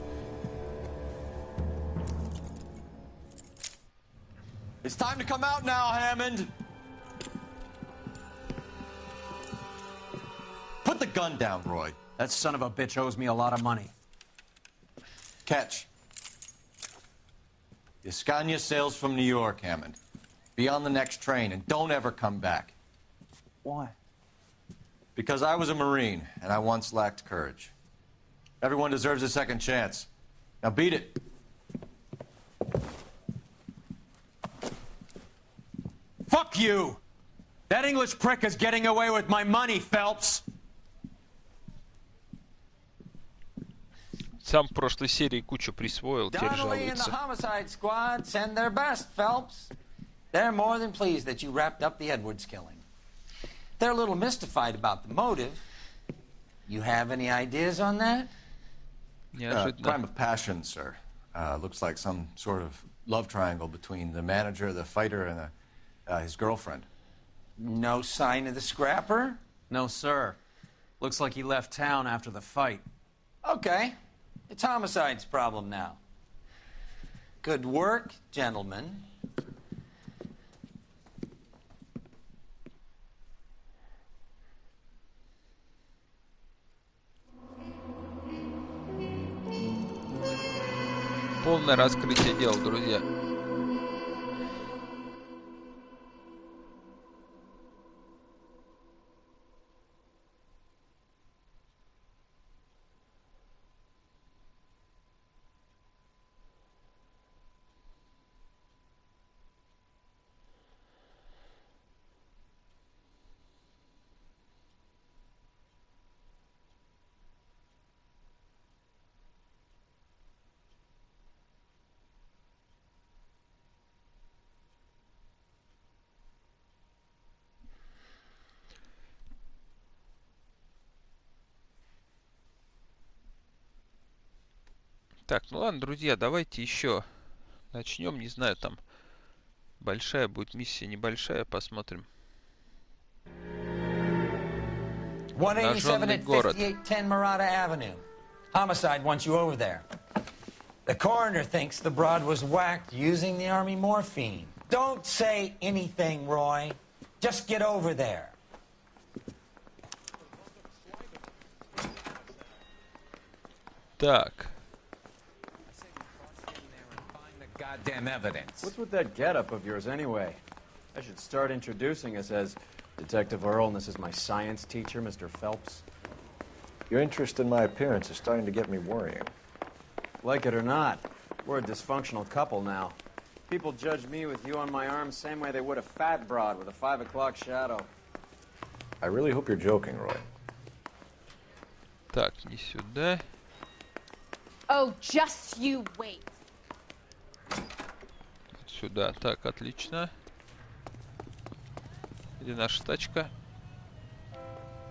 It's time to come out now, Hammond. Put the gun down, Roy. That son of a bitch owes me a lot of money. Catch. Escania sails from New York, Hammond. Be on the next train and don't ever come back. Why? Because I was a Marine and I once lacked courage. Everyone deserves a second chance. Now beat it. Fuck you! That English prick is getting away with my money, Phelps! Сам в прошлой серии кучу присвоил, теперь Donnelly and the жалуется. homicide squad send their best, Phelps. They're more than pleased that you wrapped up the Edwards killing. They're a little mystified about the motive. You have any ideas on that? Crime of passion, sir. Looks like some sort of love triangle between the manager, the fighter, and his girlfriend. No sign of the scrapper? No, sir. Looks like he left town after the fight. Okay. It's homicide's problem now. Good work, gentlemen. Полное раскрытие дела, друзья. Так, ну ладно, друзья, давайте еще начнем. Не знаю, там большая будет миссия, небольшая, посмотрим. 187 Обнаженный at город. 5810 Murata Avenue. Homicide wants you over there. The coroner thinks the broad was whacked using the army morphine. Don't say anything, Roy. Just get over there. Так. Goddamn evidence. What's with that getup of yours anyway? I should start introducing us as Detective Earl, and this is my science teacher, Mr. Phelps. Your interest in my appearance is starting to get me worrying. Like it or not, we're a dysfunctional couple now. People judge me with you on my arm same way they would a fat broad with a 5 o'clock shadow. I really hope you're joking, Roy. Так, не сюда. Oh, just you wait. Сюда. Так, отлично. Где наша тачка?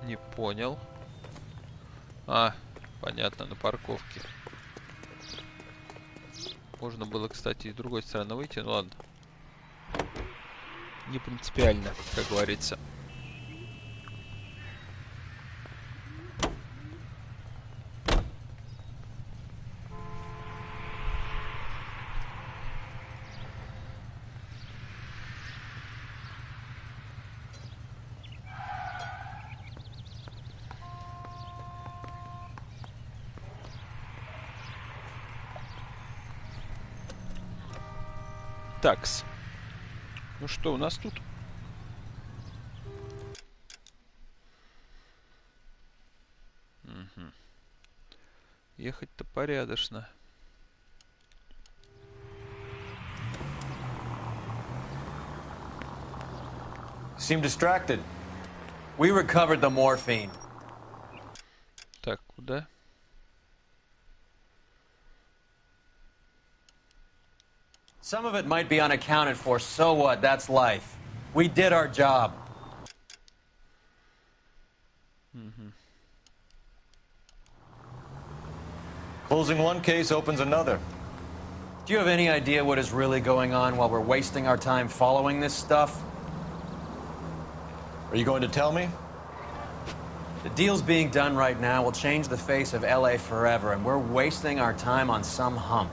Не понял. А, понятно, на парковке. Можно было, кстати, и с другой стороны выйти, ну ладно. Не принципиально, как говорится. Такс. Ну что у нас тут? Угу. Ехать-то порядочно. Seem distracted. We recovered the morphine. Так, куда? Some of it might be unaccounted for, so what? That's life. We did our job. Closing one case opens another. Do you have any idea what is really going on while we're wasting our time following this stuff? Are you going to tell me? The deals being done right now will change the face of LA forever, and we're wasting our time on some hump.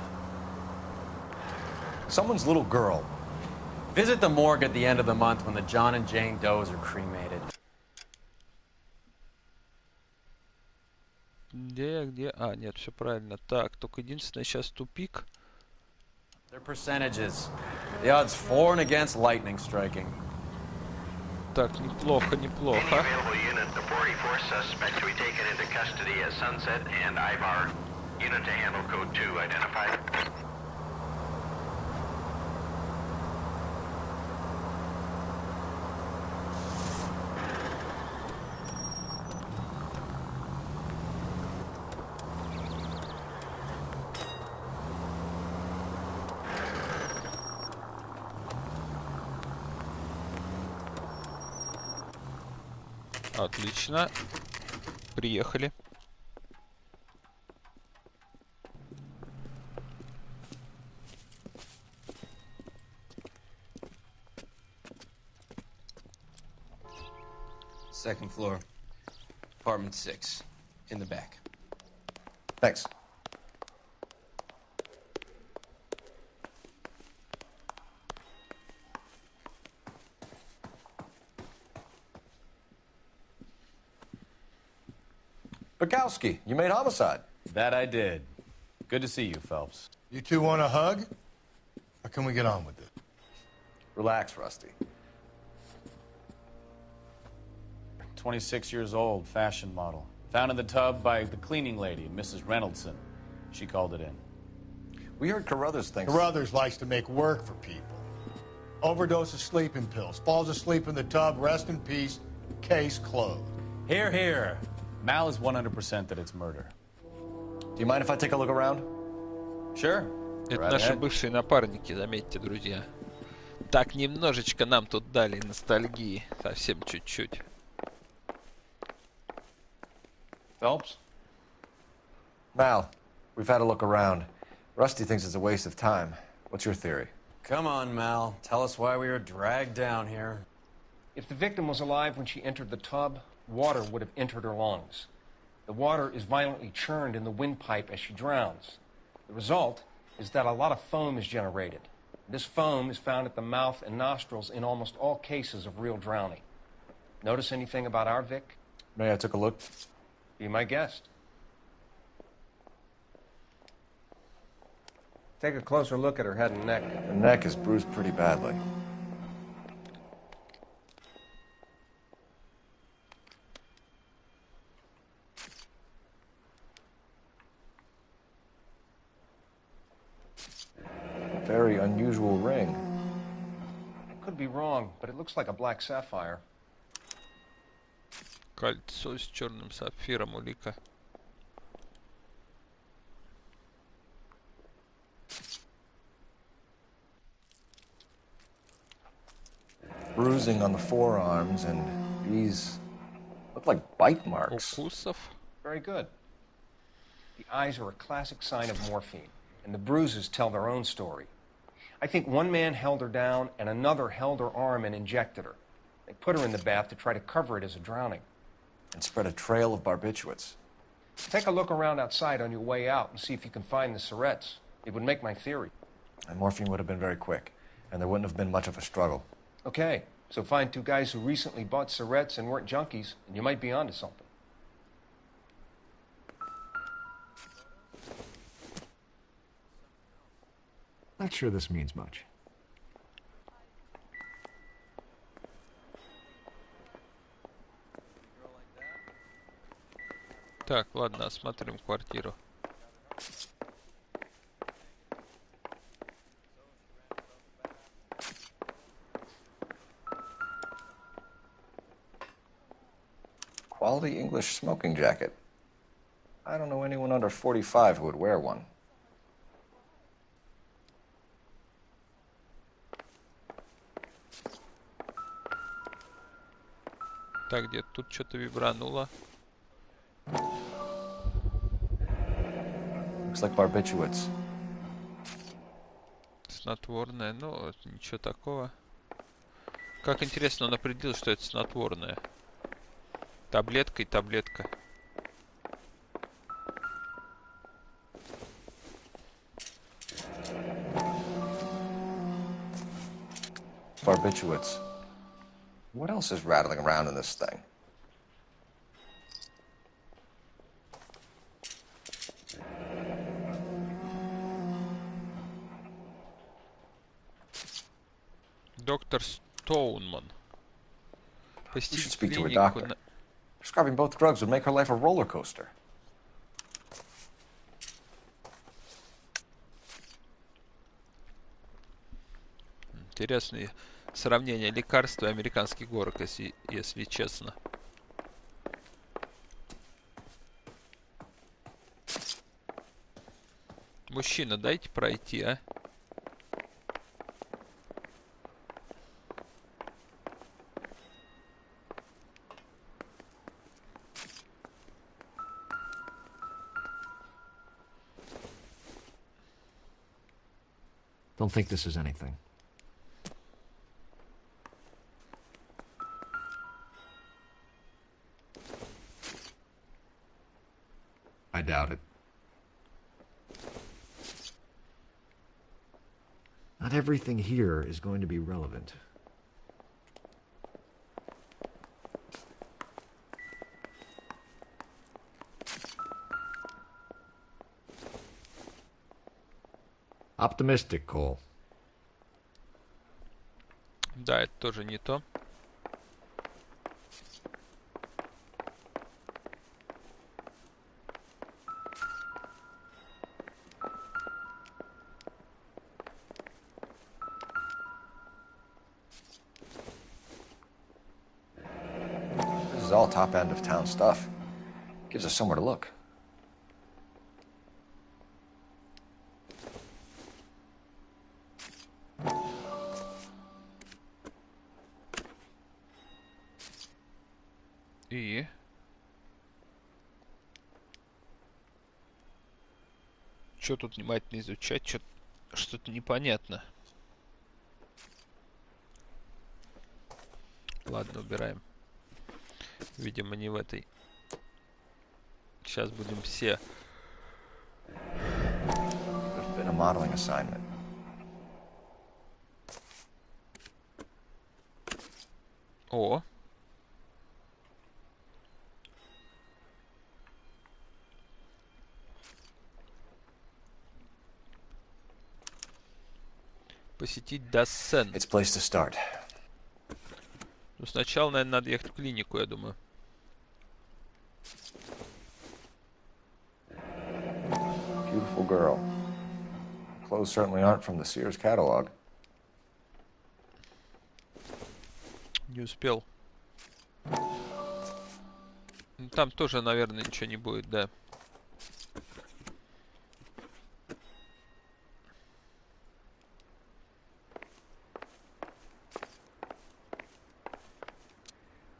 Someone's little girl. Visit the morgue at the end of the month when the John and Jane Does are cremated. Где? А, нет, все правильно. Так, только единственное, сейчас тупик. Their percentages. The odds for and against lightning striking. Так, неплохо, неплохо. Available unit, the 44 suspect to be taken into custody at Sunset and Ivar. Unit to handle code 2 identified. Отлично. Приехали. Second floor. Apartment 6. In the back. Thanks. Bukowski, you made homicide. That I did. Good to see you, Phelps. You two want a hug? Or can we get on with it? Relax, Rusty. 26 years old, fashion model. Found in the tub by the cleaning lady, Mrs. Reynoldson. She called it in. We heard Carruthers thinks... Carruthers likes to make work for people. Overdose of sleeping pills. Falls asleep in the tub. Rest in peace. Case closed. Here, here. Mal is 100% that it's murder. Do you mind if I take a look around? Sure. Это наши бывшие напарники, заметьте, друзья. Так, немножечко нам тут дали ностальгии. Совсем чуть-чуть. Phelps? Mal, we've had a look around. Rusty thinks it's a waste of time. What's your theory? Come on, Mal. Tell us why we were dragged down here. If the victim was alive when she entered the tub, water would have entered her lungs. The water is violently churned in the windpipe as she drowns. The result is that a lot of foam is generated. This foam is found at the mouth and nostrils in almost all cases of real drowning. Notice anything about our Vic? May I take a look? Be my guest. Take a closer look at her head and neck. Her neck is bruised pretty badly. Very unusual ring. I could be wrong, but it looks like a black sapphire. Кольцо с черным сапфиром, улика. Bruising on the forearms, and these look like bite marks. Укусов? Very good. The eyes are a classic sign of morphine, and the bruises tell their own story. I think one man held her down, and another held her arm and injected her. They put her in the bath to try to cover it as a drowning. And spread a trail of barbiturates. Take a look around outside on your way out and see if you can find the syrettes. It would make my theory. And morphine would have been very quick, and there wouldn't have been much of a struggle. Okay, so find two guys who recently bought syrettes and weren't junkies, and you might be onto something. Not sure this means much. Так, ладно, осмотрим квартиру. Quality English smoking jacket. I don't know anyone under 45 who would wear one. Так, где тут что-то вибрануло. Looks like barbiturates. Снотворное, ну, ничего такого. Как интересно, он определил, что это снотворное. Таблетка и таблетка. Barbiturates. What else is rattling around in this thing? Доктор Стоунман. We should speak to her doctor. Prescribing both drugs would make her life a roller coaster. Интересные сравнения лекарств и американских горок, если честно. Мужчина, дайте пройти, а? Don't think this is anything. I doubt it. Not everything here is going to be relevant. Optimistic, Cole. Да, это тоже не то. This is all top end of town stuff. Gives us somewhere to look. И... Что тут внимательно изучать? Что-то непонятно. Ладно, убираем. Видимо, не в этой. Сейчас будем все. There's been a modeling assignment. О. Посетить Дассен. It's place to start. Ну, сначала, наверное, надо ехать в клинику, я думаю. Beautiful girl. Clothes certainly aren't from the Sears catalog. Не успел. Ну, там тоже, наверное, ничего не будет, да.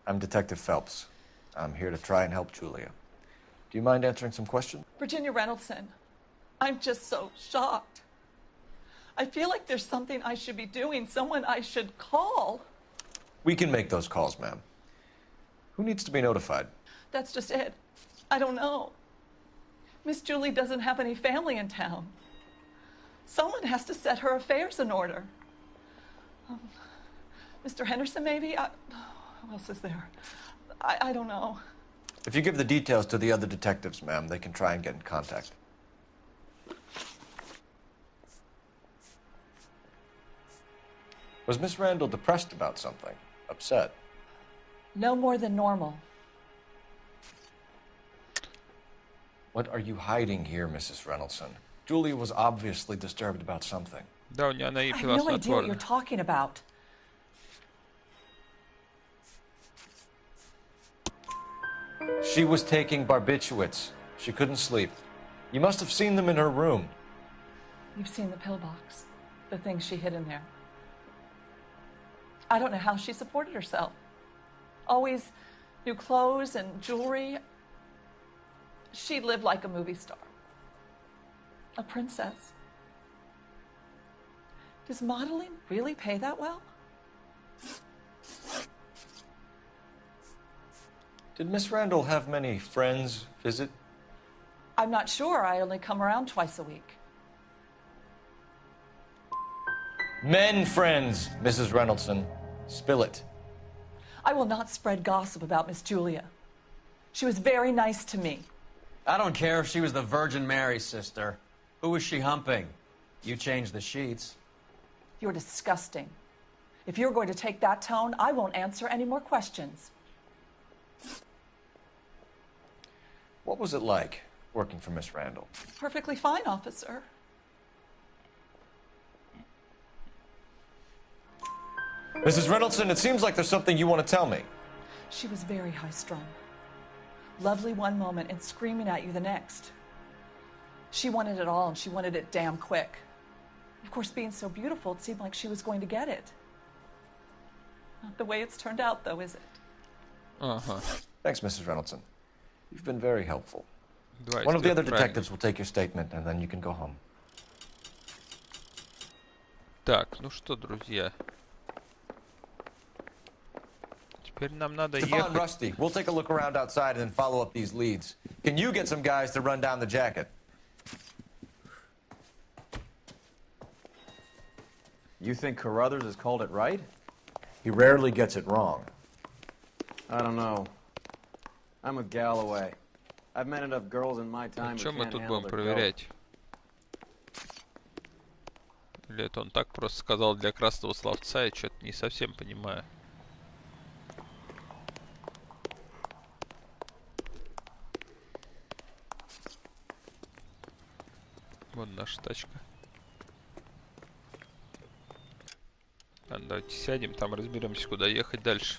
I'm Detective Phelps. I'm here to try and help Julia. Do you mind answering some questions? Virginia Reynoldson, I'm just so shocked. I feel like there's something I should be doing, someone I should call. We can make those calls, ma'am. Who needs to be notified? That's just it. I don't know. Miss Julie doesn't have any family in town. Someone has to set her affairs in order. Mr. Henderson, maybe? Who else is there? I don't know. If you give the details to the other detectives, ma'am, they can try and get in contact. Was Miss Randall depressed about something? Upset? No more than normal. What are you hiding here, Mrs. Reynoldson? Julia was obviously disturbed about something. Да, у нее она и I have пила no idea what снотворное. you're talking about. She was taking barbiturates. She couldn't sleep. You must have seen them in her room. You've seen the pillbox, the things she hid in there. I don't know how she supported herself. Always new clothes and jewelry. She lived like a movie star. A princess. Does modeling really pay that well? Did Miss Randall have many friends visit? I'm not sure. I only come around twice a week. Men friends, Mrs. Reynoldson. Spill it. I will not spread gossip about Miss Julia. She was very nice to me. I don't care if she was the Virgin Mary's sister. Who was she humping? You changed the sheets. You're disgusting. If you're going to take that tone, I won't answer any more questions. What was it like working for Miss Randall? Perfectly fine, officer. Mrs. Reynoldson, it seems like there's something you want to tell me. She was very high-strung. Lovely one moment and screaming at you the next. She wanted it all, and she wanted it damn quick. Of course, being so beautiful, it seemed like she was going to get it. Not the way it's turned out, though, is it? Uh-huh. Thanks, Mrs. Reynoldson. You've been very helpful. One of the other detectives will take your statement, and then you can go home. Так, ну что, друзья. Теперь нам надо Stefan, ехать. Rusty, we'll take a look around outside and then follow up these leads. Can you get some guys to run down the jacket? You think Carruthers has called it right? He rarely gets it wrong. I don't know. I'm with Galloway. I've met enough girls in my time who Чем мы can't тут handle будем their проверять? Или это он так просто сказал для красного словца, я что-то не совсем понимаю. Вот наша тачка. Ладно, давайте сядем, там разберемся, куда ехать дальше.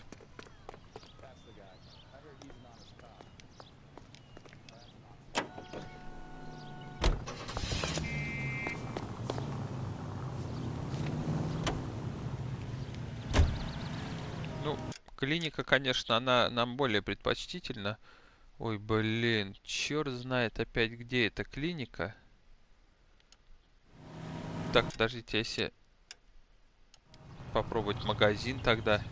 Ну, клиника, конечно, она нам более предпочтительна. Ой, блин, черт знает опять, где эта клиника. Так, подождите, если попробовать магазин тогда.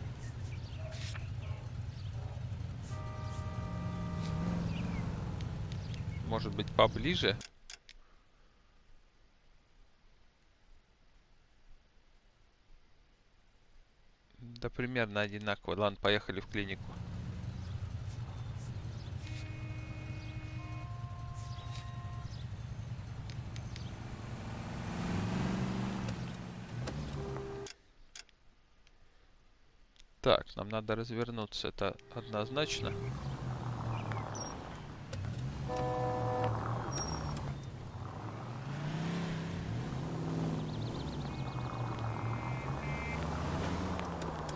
Может быть, поближе? Да примерно одинаково. Ладно, поехали в клинику. Так, нам надо развернуться, это однозначно.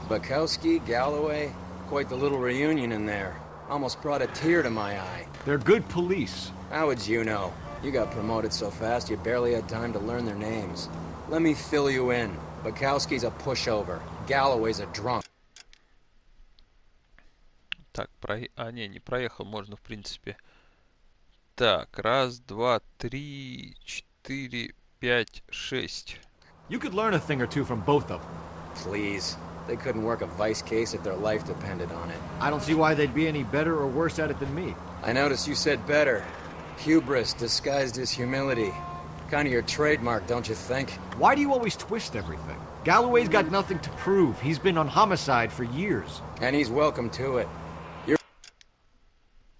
Bukowski, Galloway, quite the little reunion in there. Almost brought a tear to my eye. They're good police. How would you know? You got promoted so fast you barely had time to learn their names. Let me fill you in. Bukowski's a pushover. Galloway's a drunk. Так, не проехал, можно в принципе. Так, раз, два, три, четыре, пять, шесть. You could learn a thing or two from both of them. Please. They couldn't work a vice case if their life depended on it. I don't see why they'd be any better or worse at it than me. I noticed you said better. Hubris disguised as humility. Kind of your trademark, don't you think? Why do you always twist everything? Galloway's got nothing to prove. He's been on homicide for years. And he's welcome to it. You're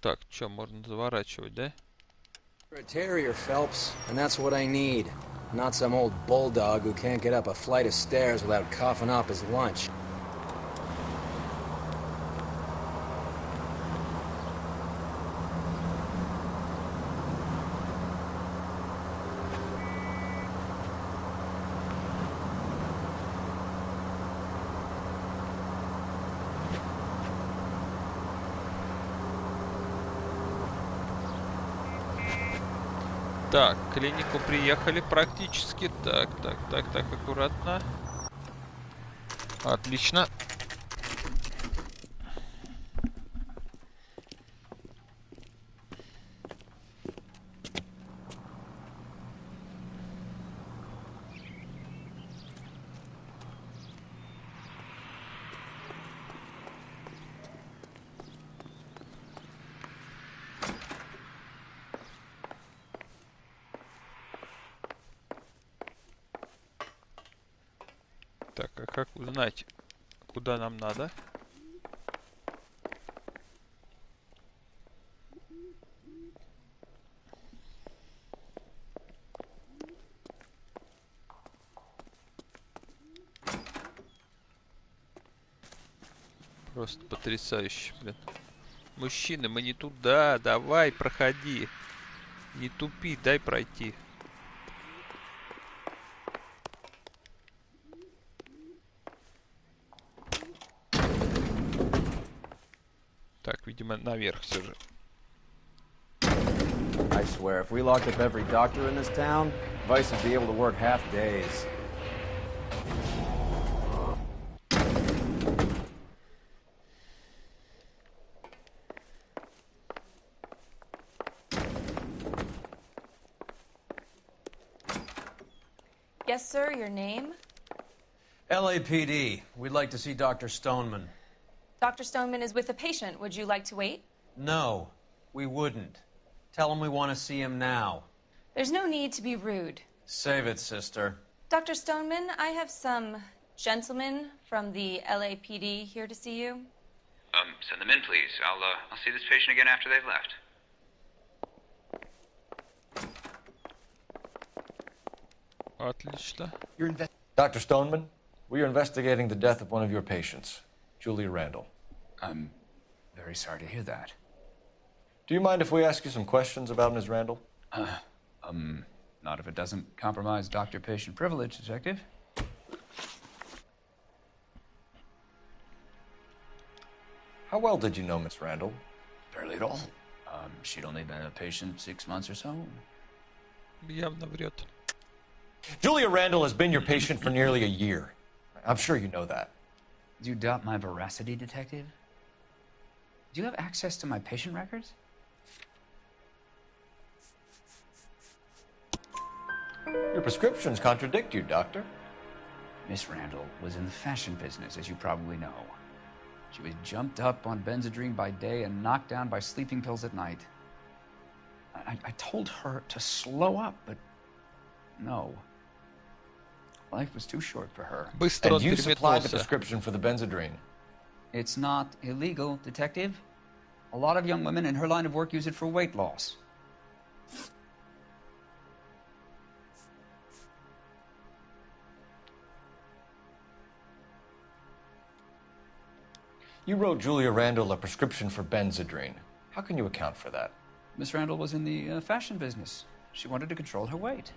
Так, что, можно заворачивать, да? a terrier, Phelps, and that's what I need. Not some old bulldog who can't get up a flight of stairs without coughing up his lunch. Так, к клинику приехали практически. Так, аккуратно. Отлично. Так, а как узнать, куда нам надо? Просто потрясающе, блин. Мужчины, мы не туда. Давай, проходи. Не тупи, дай пройти. Так, видимо, наверх все же. I swear, if we locked up every doctor in this town, Vice would be able to work half days. Yes, sir, your name? LAPD. We'd like to see Dr. Stoneman. Dr. Stoneman is with a patient. Would you like to wait? No, we wouldn't. Tell him we want to see him now. There's no need to be rude. Save it, sister. Dr. Stoneman, I have some gentlemen from the LAPD here to see you. Send them in, please. I'll see this patient again after they've left. Отлично. Dr. Stoneman, we are investigating the death of one of your patients, Julia Randall. I'm very sorry to hear that. Do you mind if we ask you some questions about Ms. Randall? Not if it doesn't compromise doctor-patient privilege, Detective. How well did you know Miss Randall? Barely at all. She'd only been a patient 6 months or so. Явно врет. Julia Randall has been your patient for nearly a year. I'm sure you know that. Do you doubt my veracity, Detective? Do you have access to my patient records? Your prescriptions contradict you, Doctor. Miss Randall was in the fashion business, as you probably know. She was jumped up on Benzedrine by day and knocked down by sleeping pills at night. I told her to slow up, but no. Life was too short for her. And you supplied the prescription for the Benzedrine. It's not illegal, Detective. A lot of young women in her line of work use it for weight loss. You wrote Julia Randall a prescription for Benzedrine. How can you account for that? Miss Randall was in the fashion business. She wanted to control her weight.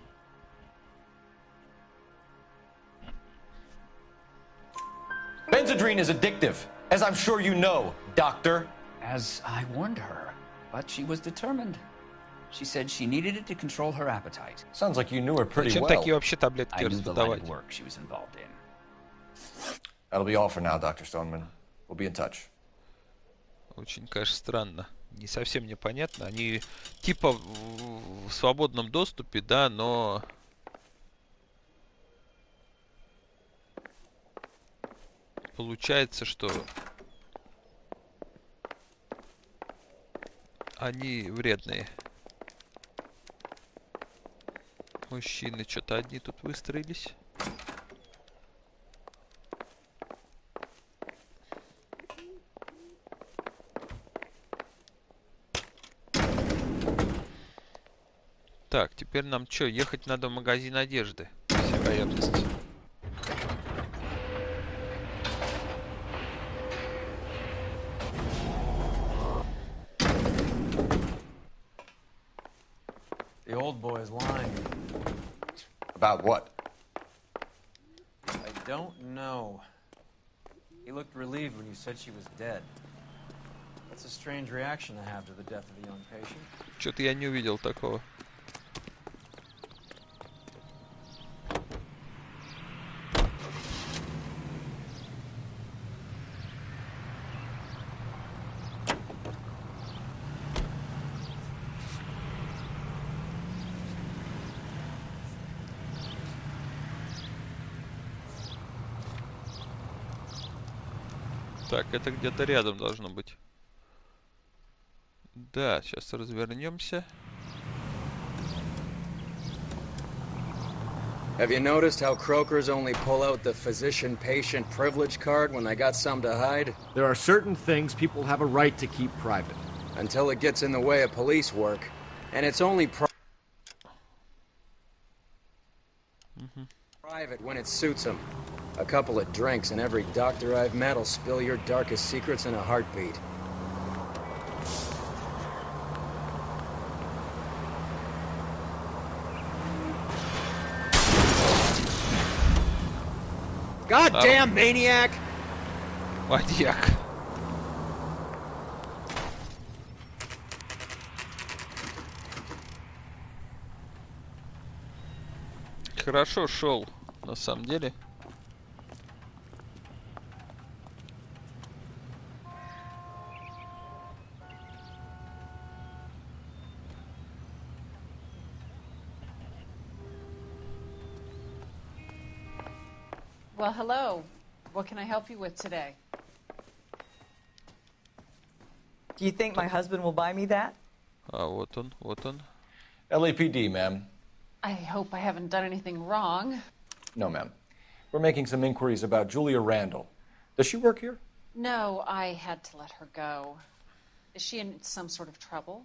Benzedrine is addictive, as I'm sure you know, Doctor. As I warned her, but she was determined. She said she needed it to control her appetite. Sounds like you knew her pretty Зачем well. такие вообще таблетки I knew the line раздавать? of work she was involved in. That'll be all for now, Dr. Stoneman. We'll be in touch. Очень, конечно, странно. Не совсем непонятно. Они типа в свободном доступе, да, но... Получается, что... Они вредные. Мужчины что-то одни тут выстроились. Так, теперь нам что, ехать надо в магазин одежды, по всей вероятности. The old boy is lying. About what? I don't know. He looked relieved when you said she was dead. That's a strange reaction to have to the death of a young patient. Что-то я не увидел такого. Так, это где-то рядом должно быть. Да, сейчас развернемся. Have you noticed how croakers only pull out the physician-patient privilege card when they got something to hide? There are certain things people have a right to keep private. Until it gets in the way of police work. And it's only private when it suits them. A couple of drinks and every doctor I've met will spill your darkest secrets in a heartbeat. Goddamn maniac! Маньяк. Хорошо шел, на самом деле. Well, hello. What can I help you with today? Do you think my husband will buy me that? Вот он, вот он. LAPD, ma'am. I hope I haven't done anything wrong. No, ma'am. We're making some inquiries about Julia Randall. Does she work here? No, I had to let her go. Is she in some sort of trouble?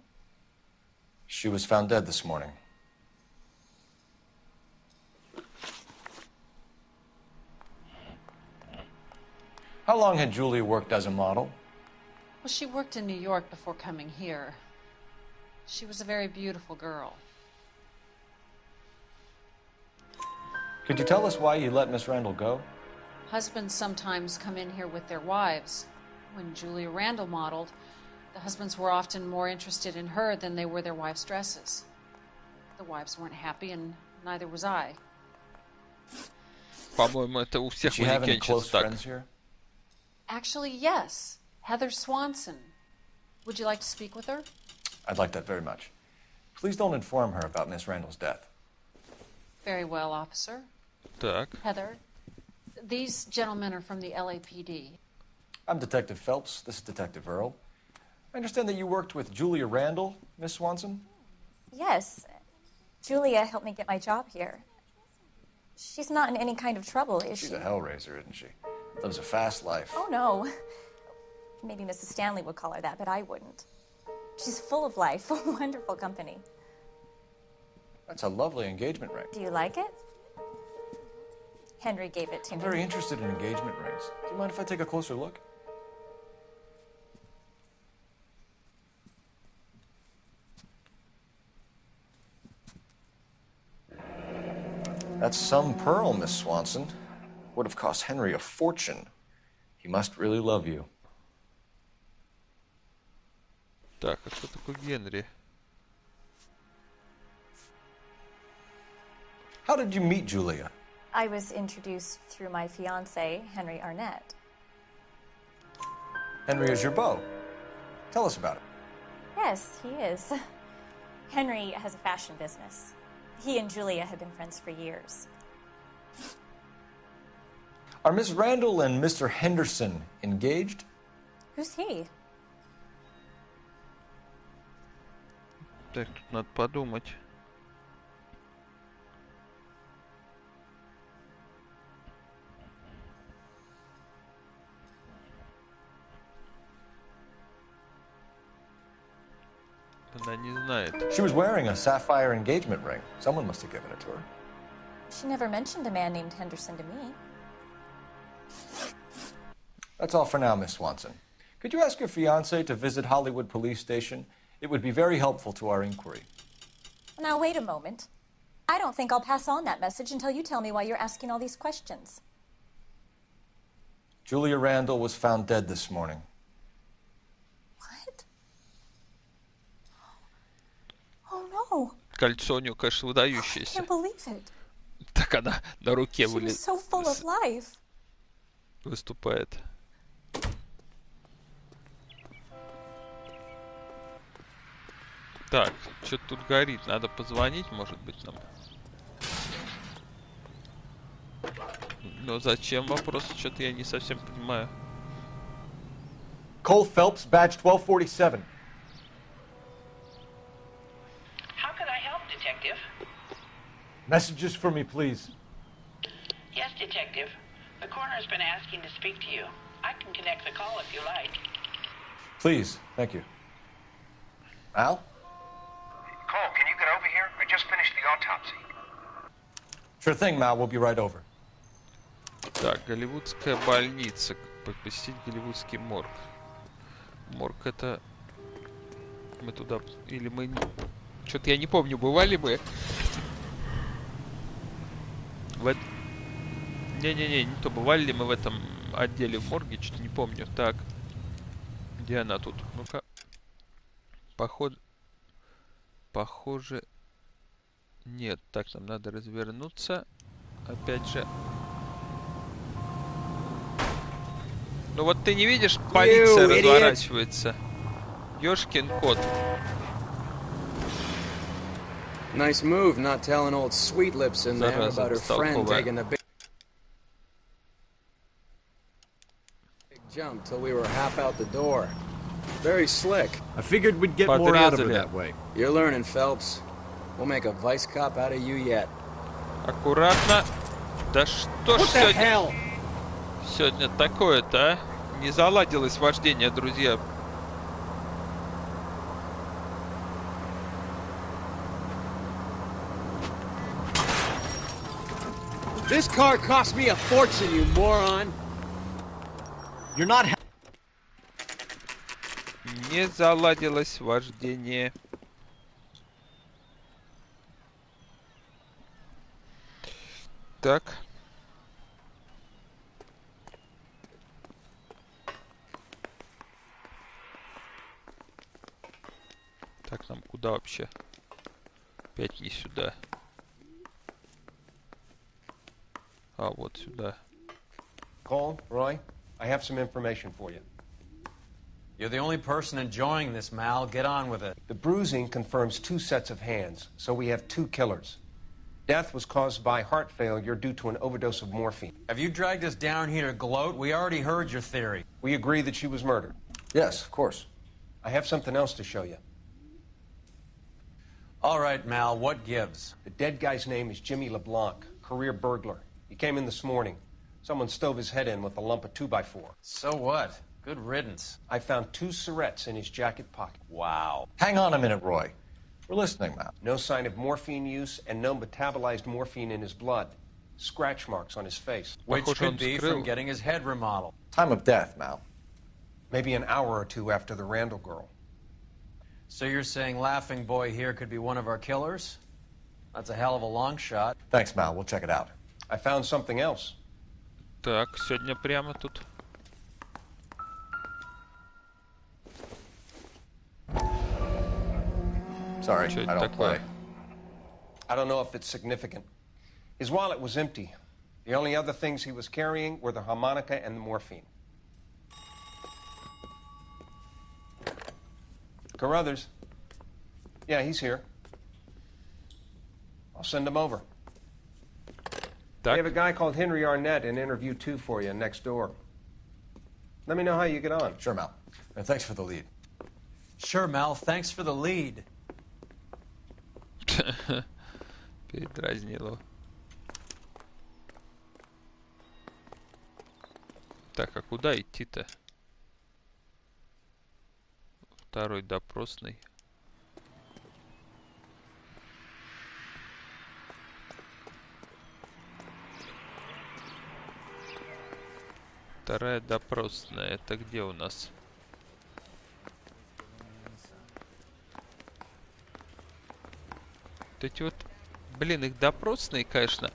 She was found dead this morning. How long had Julia worked as a model? Well, she worked in New York before coming here. She was a very beautiful girl. Could you tell us why you let Miss Randall go? Husbands sometimes come in here with their wives. When Julia Randall modeled, the husbands were often more interested in her than they were their wives' dresses. The wives weren't happy, and neither was I. По-моему, это у всех Did she have any close манекенщиц так. friends here? Actually, yes. Heather Swanson. Would you like to speak with her? I'd like that very much. Please don't inform her about Miss Randall's death. Very well, officer. Так. Heather, these gentlemen are from the LAPD. I'm Detective Phelps. This is Detective Earl. I understand that you worked with Julia Randall, Miss Swanson? Yes. Julia helped me get my job here. She's not in any kind of trouble, is she? She's a hellraiser, isn't she? Lives a fast life. Oh, no. Maybe Mrs. Stanley would call her that, but I wouldn't. She's full of life, wonderful company. That's a lovely engagement ring. Do you like it? Henry gave it to I'm me. very interested in engagement rings. Do you mind if I take a closer look? That's some pearl, Miss Swanson. Would have cost Henry a fortune. He must really love you. Так, а кто такой Генри? How did you meet Julia? I was introduced through my fiancé, Henry Arnett. Henry is your beau. Tell us about it. Yes, he is. Henry has a fashion business. He and Julia have been friends for years. Are Miss Randall and Mr. Henderson engaged? Who's he? Так, тут надо подумать. Она не знает. She was wearing a sapphire engagement ring. Someone must have given it to her. She never mentioned a man named Henderson to me. That's all for now, Miss Swanson. Could you ask your fiancé to visit Hollywood Police Station? It would be very helpful to our inquiry. Now, wait a moment. I don't think I'll pass on that message until you tell me why you're asking all these questions. Julia Randall was found dead this morning. What? Oh, no. Кольцо у нее, конечно, I выдающееся. can't believe it. Так она на руке She was so full of life. выступает. Так, что-то тут горит. Надо позвонить, может быть, нам. Но зачем вопрос? Что-то я не совсем понимаю. Cole Phelps, badge 1247. How can I help, Detective? Messages for me, please. Detective. The coroner's been asking to speak to you. I can connect the call if you like. Please, thank you. Al? Cole, can you get over here? I just finished the autopsy. Sure thing, Mal. We'll be right over. Так, голливудская больница. Как посетить голливудский морг. Морг это... Мы туда... Или мы... Что-то я не помню, бывали мы... Не-не-не, не то. Бывали ли мы в этом отделе в морге? Что-то не помню. Так. Где она тут? Ну-ка. Похоже... Нет. Так, нам надо развернуться. Опять же... Ну вот ты не видишь, полиция разворачивается. Ёшкин кот. Nice move not telling old Sweet Lips in there about her friend taking the big jump till we were half out the door. Very slick. I figured we'd get more out of her that way. You're learning, Phelps. We'll make a vice cop out of you yet. Аккуратно. Да что ж сегодня... Сегодня такое-то, а? Не заладилось вождение, друзья. This car cost me a fortune, you moron. You're not... Не заладилось вождение. Так. Так, нам куда вообще? Опять не сюда. А, вот сюда. Cole, Roy, I have some information for you. You're the only person enjoying this, Mal. Get on with it. The bruising confirms 2 sets of hands, so we have 2 killers. Death was caused by heart failure due to an overdose of morphine. Have you dragged us down here to gloat? We already heard your theory. We agree that she was murdered. Yes, of course. I have something else to show you. All right, Mal, what gives? The dead guy's name is Jimmy LeBlanc, career burglar. He came in this morning. Someone stove his head in with a lump of 2x4. So what? Good riddance. I found 2 cigarettes in his jacket pocket. Wow. Hang on a minute, Roy. We're listening, Mal. No sign of morphine use and no metabolized morphine in his blood. Scratch marks on his face. Which could be from getting his head remodeled. Time of death, Mal. Maybe an hour or 2 after the Randall girl. So you're saying Laughing Boy here could be one of our killers? That's a hell of a long shot. Thanks, Mal. We'll check it out. I found something else. Так, сегодня прямо тут. Sorry, I don't play. I don't know if it's significant. His wallet was empty. The only other things he was carrying were the harmonica and the morphine. Carruthers. Yeah, he's here. I'll send him over. We have a guy called Henry Arnett in interview 2 for you next door. Let me know how you get on. Sure, Mal. And thanks for the lead. Sure, Mal. Thanks for the lead. Передразнил. Так, а куда идти-то? Второй допросный. Вторая допросная. Это где у нас? Вот эти вот... Блин, их допросные, конечно.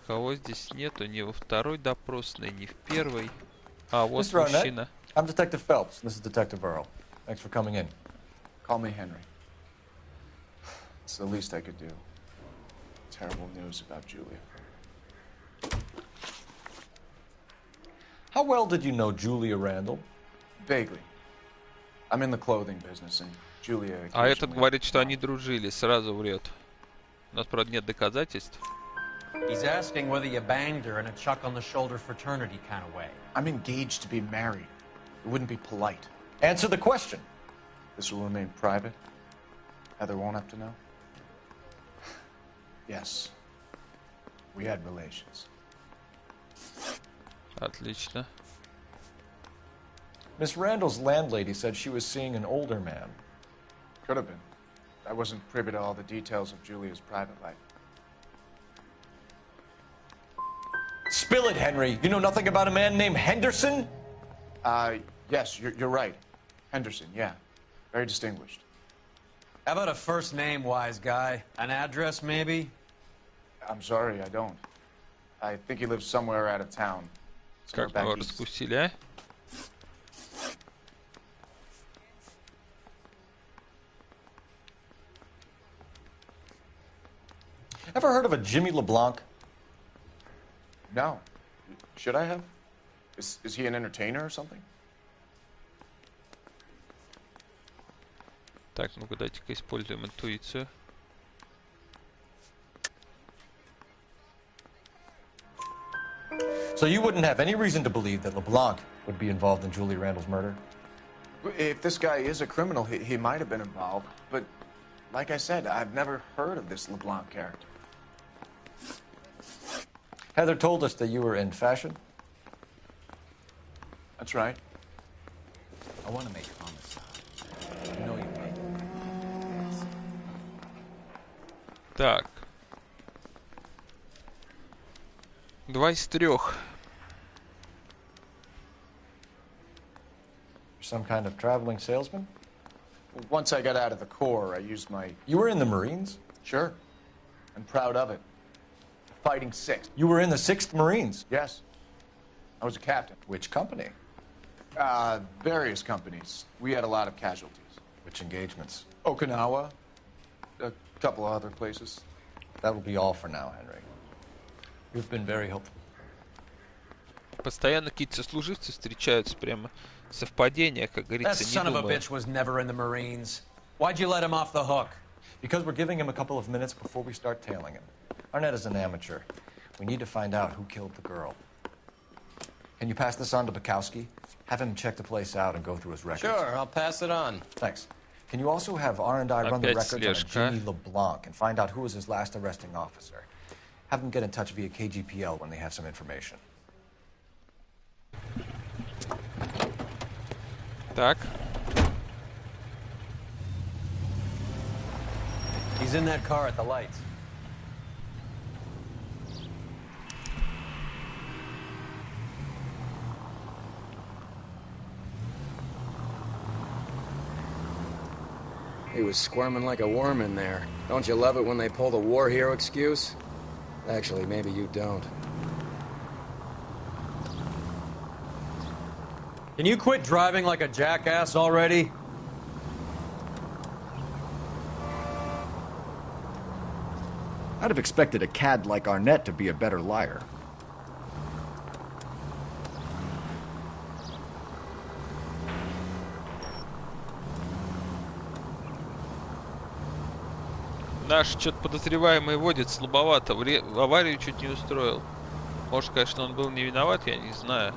Кого здесь нету? Ни во второй допросной, ни в первой. А, вот мужчина. I'm Detective Phelps. This is Detective Earl. Thanks for coming in. Call me Henry. It's the least I could do. Terrible news about Julia. How well did you know Julia Randall? Vaguely. I'm in the clothing business, and Julia... А этот говорит, что они дружили. Сразу врет. У нас, правда, нет доказательств. He's asking whether you banged her in a chuck-on-the-shoulder fraternity kind of way. I'm engaged to be married. It wouldn't be polite. Answer the question. This will remain private? Heather won't have to know? Yes. We had relations. Отлично. Miss Randall's landlady said she was seeing an older man. Could have been. I wasn't privy to all the details of Julia's private life. Spill it, Henry. You know nothing about a man named Henderson? Yes, you're right. Henderson, yeah. Very distinguished. How about a first name, wise guy? An address, maybe? I'm sorry, I don't. I think he lives somewhere out of town. Somewhere Как back его east. распустили, а? Ever heard of a Jimmy LeBlanc? No. Should I have? Is he an entertainer or something? Так, ну-ка, дайте-ка используем интуицию. So you wouldn't have any reason to believe that LeBlanc would be involved in Julie Randall's murder? If this guy is a criminal, he might have been involved. But like I said, I've never heard of this LeBlanc character. Heather told us that you were in fashion. That's right. I want to make homicide. You know you may. Так. 2 из 3. Some kind of traveling salesman? Once I got out of the Corps, I used my... You were in the Marines? Sure. I'm proud of it. Fighting 6th. You were in the 6th Marines? Yes. I was a captain. Which company? Various companies. We had a lot of casualties. Which engagements? Okinawa. A couple of other places. That will be all for now, Henry. You've been very helpful. Постоянно какие-то сослуживцы встречаются, прямо совпадение, как That говорится, son не of a думаю. bitch was never in the Marines. Why'd you let him off the hook? Because we're giving him a couple of minutes before we start tailing him. Arnett is an amateur. We need to find out who killed the girl. Can you pass this on to Bukowski? Have him check the place out and go through his records. Sure, I'll pass it on. Thanks. Can you also have R&I run the Опять records on a слежка. Jimmy LeBlanc and find out who was his last arresting officer? Have them get in touch via KGPL when they have some information. Так. He's in that car at the lights. He was squirming like a worm in there. Don't you love it when they pull the war hero excuse? Actually, maybe you don't. Can you quit driving like a jackass already? I'd have expected a cad like Arnett to be a better liar. Наш что-то подозреваемый водит слабовато. Аварию чуть не устроил. Может, конечно, он был не виноват, я не знаю.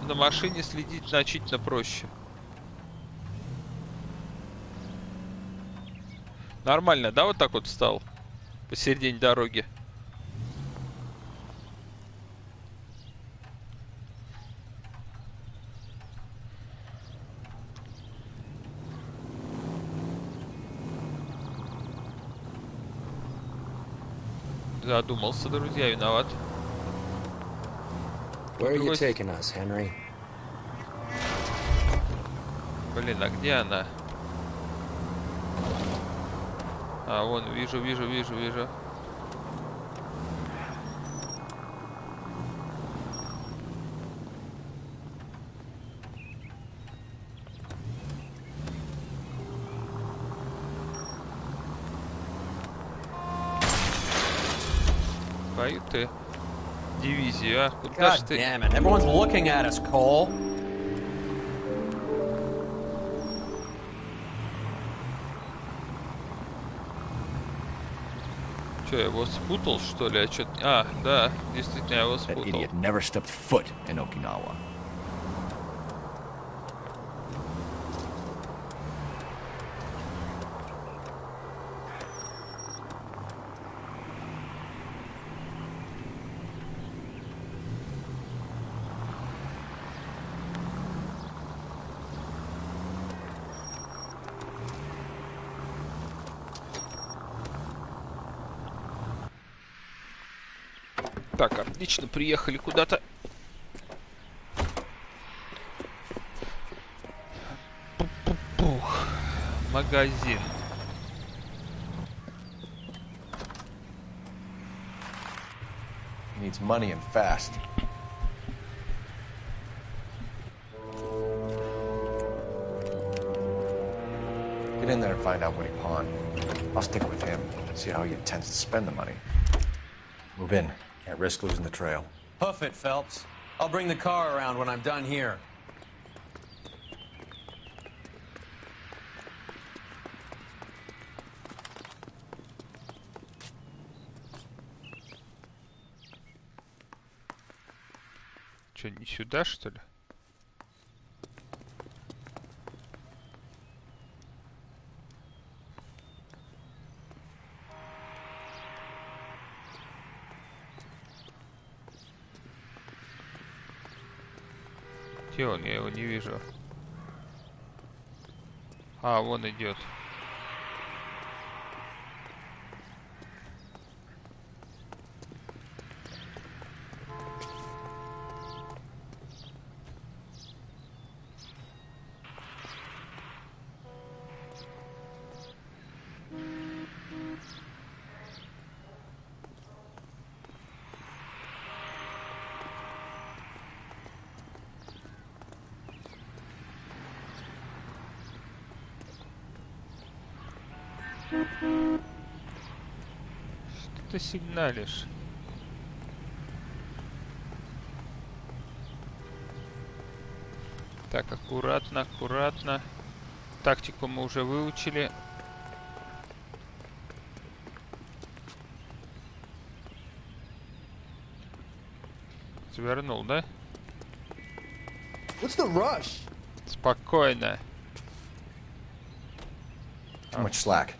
На машине следить значительно проще. Нормально, да, вот так вот встал? Посередине дороги. Задумался, друзья, виноват. Where are you taking us, Henry? Блин, а где она? А, вон, вижу. Твою ты дивизию, а? Куда ж God ты? damn it. Everyone's looking at us, Cole. Че, я его спутал, что ли? А, да, действительно, я его That спутал. idiot never stepped foot in Okinawa. Так, отлично, приехали куда-то. Пух. Магазин. He needs money and fast. Get in there and find out what he pawned. I'll stick with him, see how he intends to spend the money. Move in. Can't risk losing the trail. Hoof it, Phelps. I'll bring the car around when I'm done here. Че, не сюда, что ли? Где он? Я его не вижу. А, вон идет. Что ты сигналишь? Так, аккуратно, аккуратно. Тактику мы уже выучили. Свернул, да? What's the rush? Спокойно. Too much slack.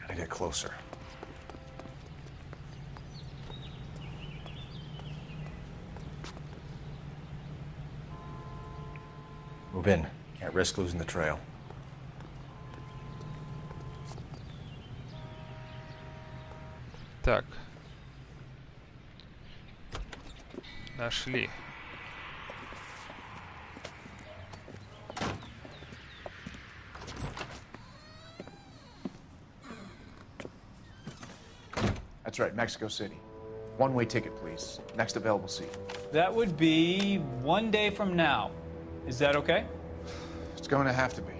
Gotta get closer. Move in. Can't risk losing the trail. Так. Нашли. That's right, Mexico City. One-way ticket, please. Next available seat. That would be 1 day from now. Is that okay? It's going to have to be.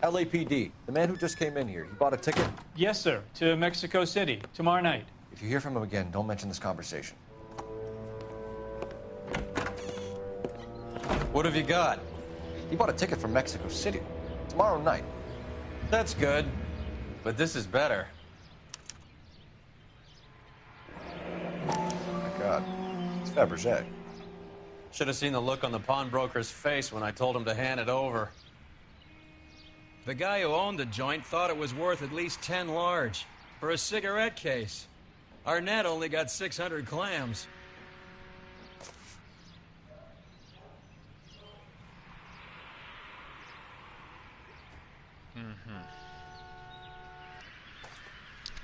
LAPD. The man who just came in here. He bought a ticket? Yes, sir. To Mexico City. Tomorrow night. If you hear from him again, don't mention this conversation. What have you got? He bought a ticket from Mexico City. Tomorrow night. That's good. But this is better. My God. It's Fabergé. Should have seen the look on the pawnbroker's face when I told him to hand it over. The guy who owned the joint thought it was worth at least 10 large for a cigarette case. Arnett only got 600 clams.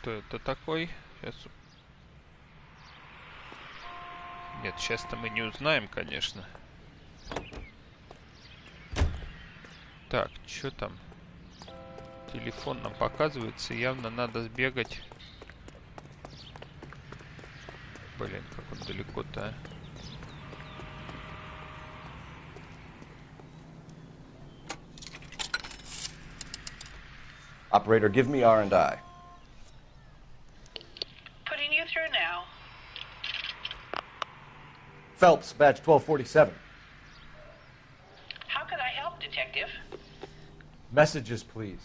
Кто это такой? Сейчас... Нет, сейчас-то мы не узнаем, конечно. Так, что там? Телефон нам показывается, явно надо сбегать. Блин, как он далеко-то, а? Operator, give me R&I. Putting you through now. Phelps, badge 1247. How could Messages, please.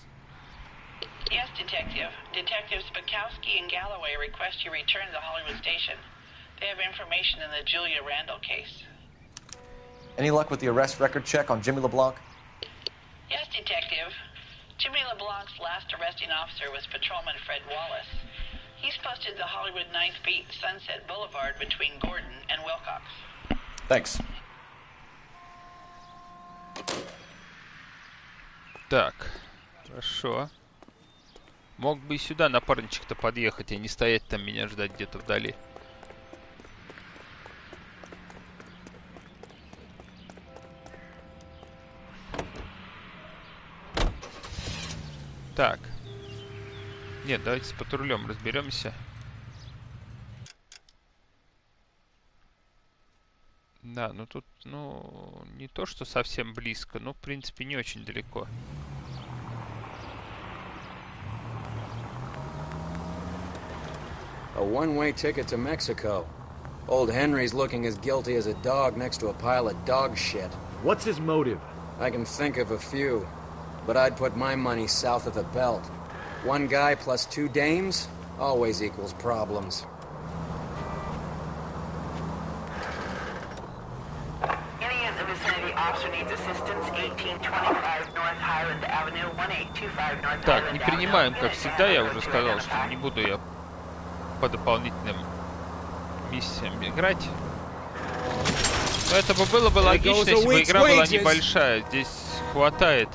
Yes, Detective. Detectives Spakowski and Galloway request you return to the Hollywood station. They have information in the Julia Randall case. Any luck with the arrest record check on Jimmy LeBlanc? Yes, Detective. Jimmy LeBlanc's last arresting officer was Patrolman Fred Wallace. He's posted the Hollywood 9th Beat Sunset Boulevard between Gordon and Wilcox. Thanks. Так, хорошо. Мог бы и сюда напарничек-то подъехать, а не стоять там меня ждать где-то вдали. Так. Нет, давайте с патрулем разберемся. Да, ну тут, ну, не то, что совсем близко, но, в принципе, не очень далеко. A one-way ticket to Mexico. Old Henry's looking as guilty as a dog next to a pile of dog shit. What's his motive? I can think of a few, but I'd put my money south of the belt. One guy plus two dames always equals problems. Any in the vicinity officer needs assistance, 1825 North Highland Avenue, 1825 North Так, Highland не Avenue. принимаем, как всегда, я уже сказал, что не буду я по дополнительным миссиям играть. Но это бы было бы логично, если бы игра была небольшая. Здесь хватает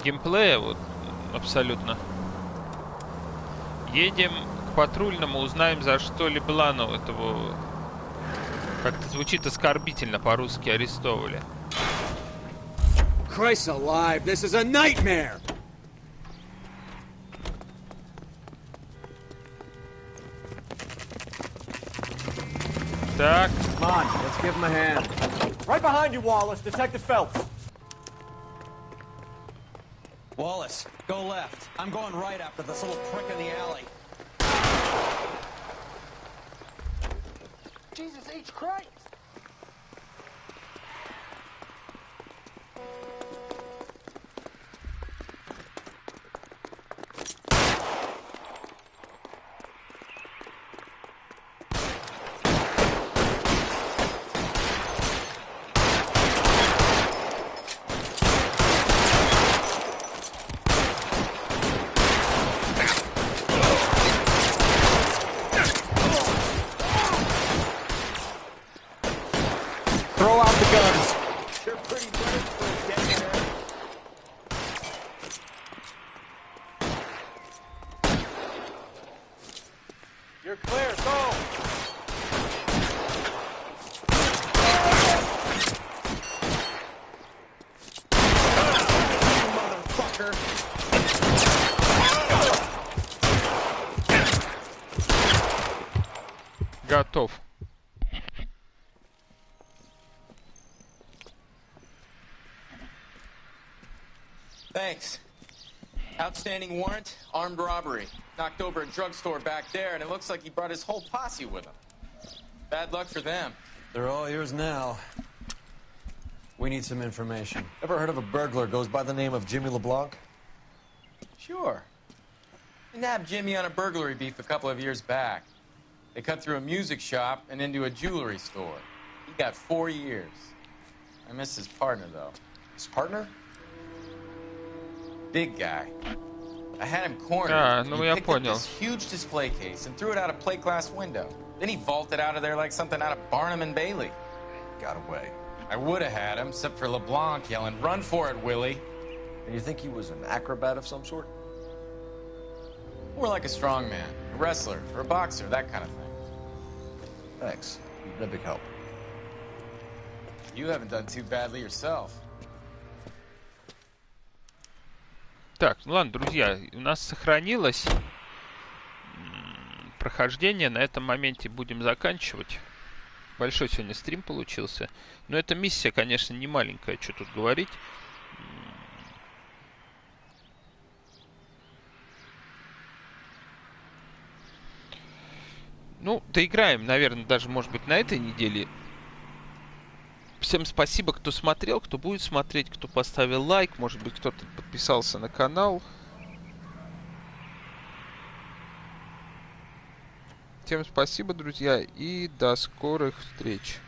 геймплея, вот, абсолютно. Едем к патрульному, узнаем, за что Леблану этого, как-то звучит оскорбительно по-русски, арестовывали. Christ alive, this is a nightmare! Так. Come on, let's give him a hand. Right behind you, Wallace. Detective Phelps. Wallace, go left. I'm going right after this little prick in the alley. Jesus H. Christ! Throw out the guns. You're pretty brave for a gangster. You're clear. Go. Motherfucker. Готов. Thanks. Outstanding warrant, armed robbery. Knocked over a drugstore back there, and it looks like he brought his whole posse with him. Bad luck for them. They're all yours now. We need some information. Ever heard of a burglar goes by the name of Jimmy LeBlanc? Sure. We nabbed Jimmy on a burglary beef a couple of years back. They cut through a music shop and into a jewelry store. He got 4 years. I miss his partner, though. His partner? Big guy. I had him cornered. ну He я picked up понял. this huge display case and threw it out a plate glass window. Then he vaulted out of there like something out of Barnum and Bailey. Got away. I would have had him, except for LeBlanc yelling, "Run for it, Willie!" And you think he was an acrobat of some sort? More like a strongman, a wrestler, or a boxer, that kind of thing. Thanks. You've been a big help. You haven't done too badly yourself. Так, ну ладно, друзья, у нас сохранилось прохождение. На этом моменте будем заканчивать. Большой сегодня стрим получился. Но эта миссия, конечно, не маленькая, что тут говорить. Ну, доиграем, наверное, даже, может быть, на этой неделе. Всем спасибо, кто смотрел, кто будет смотреть, кто поставил лайк. Может быть, кто-то подписался на канал. Всем спасибо, друзья, и до скорых встреч.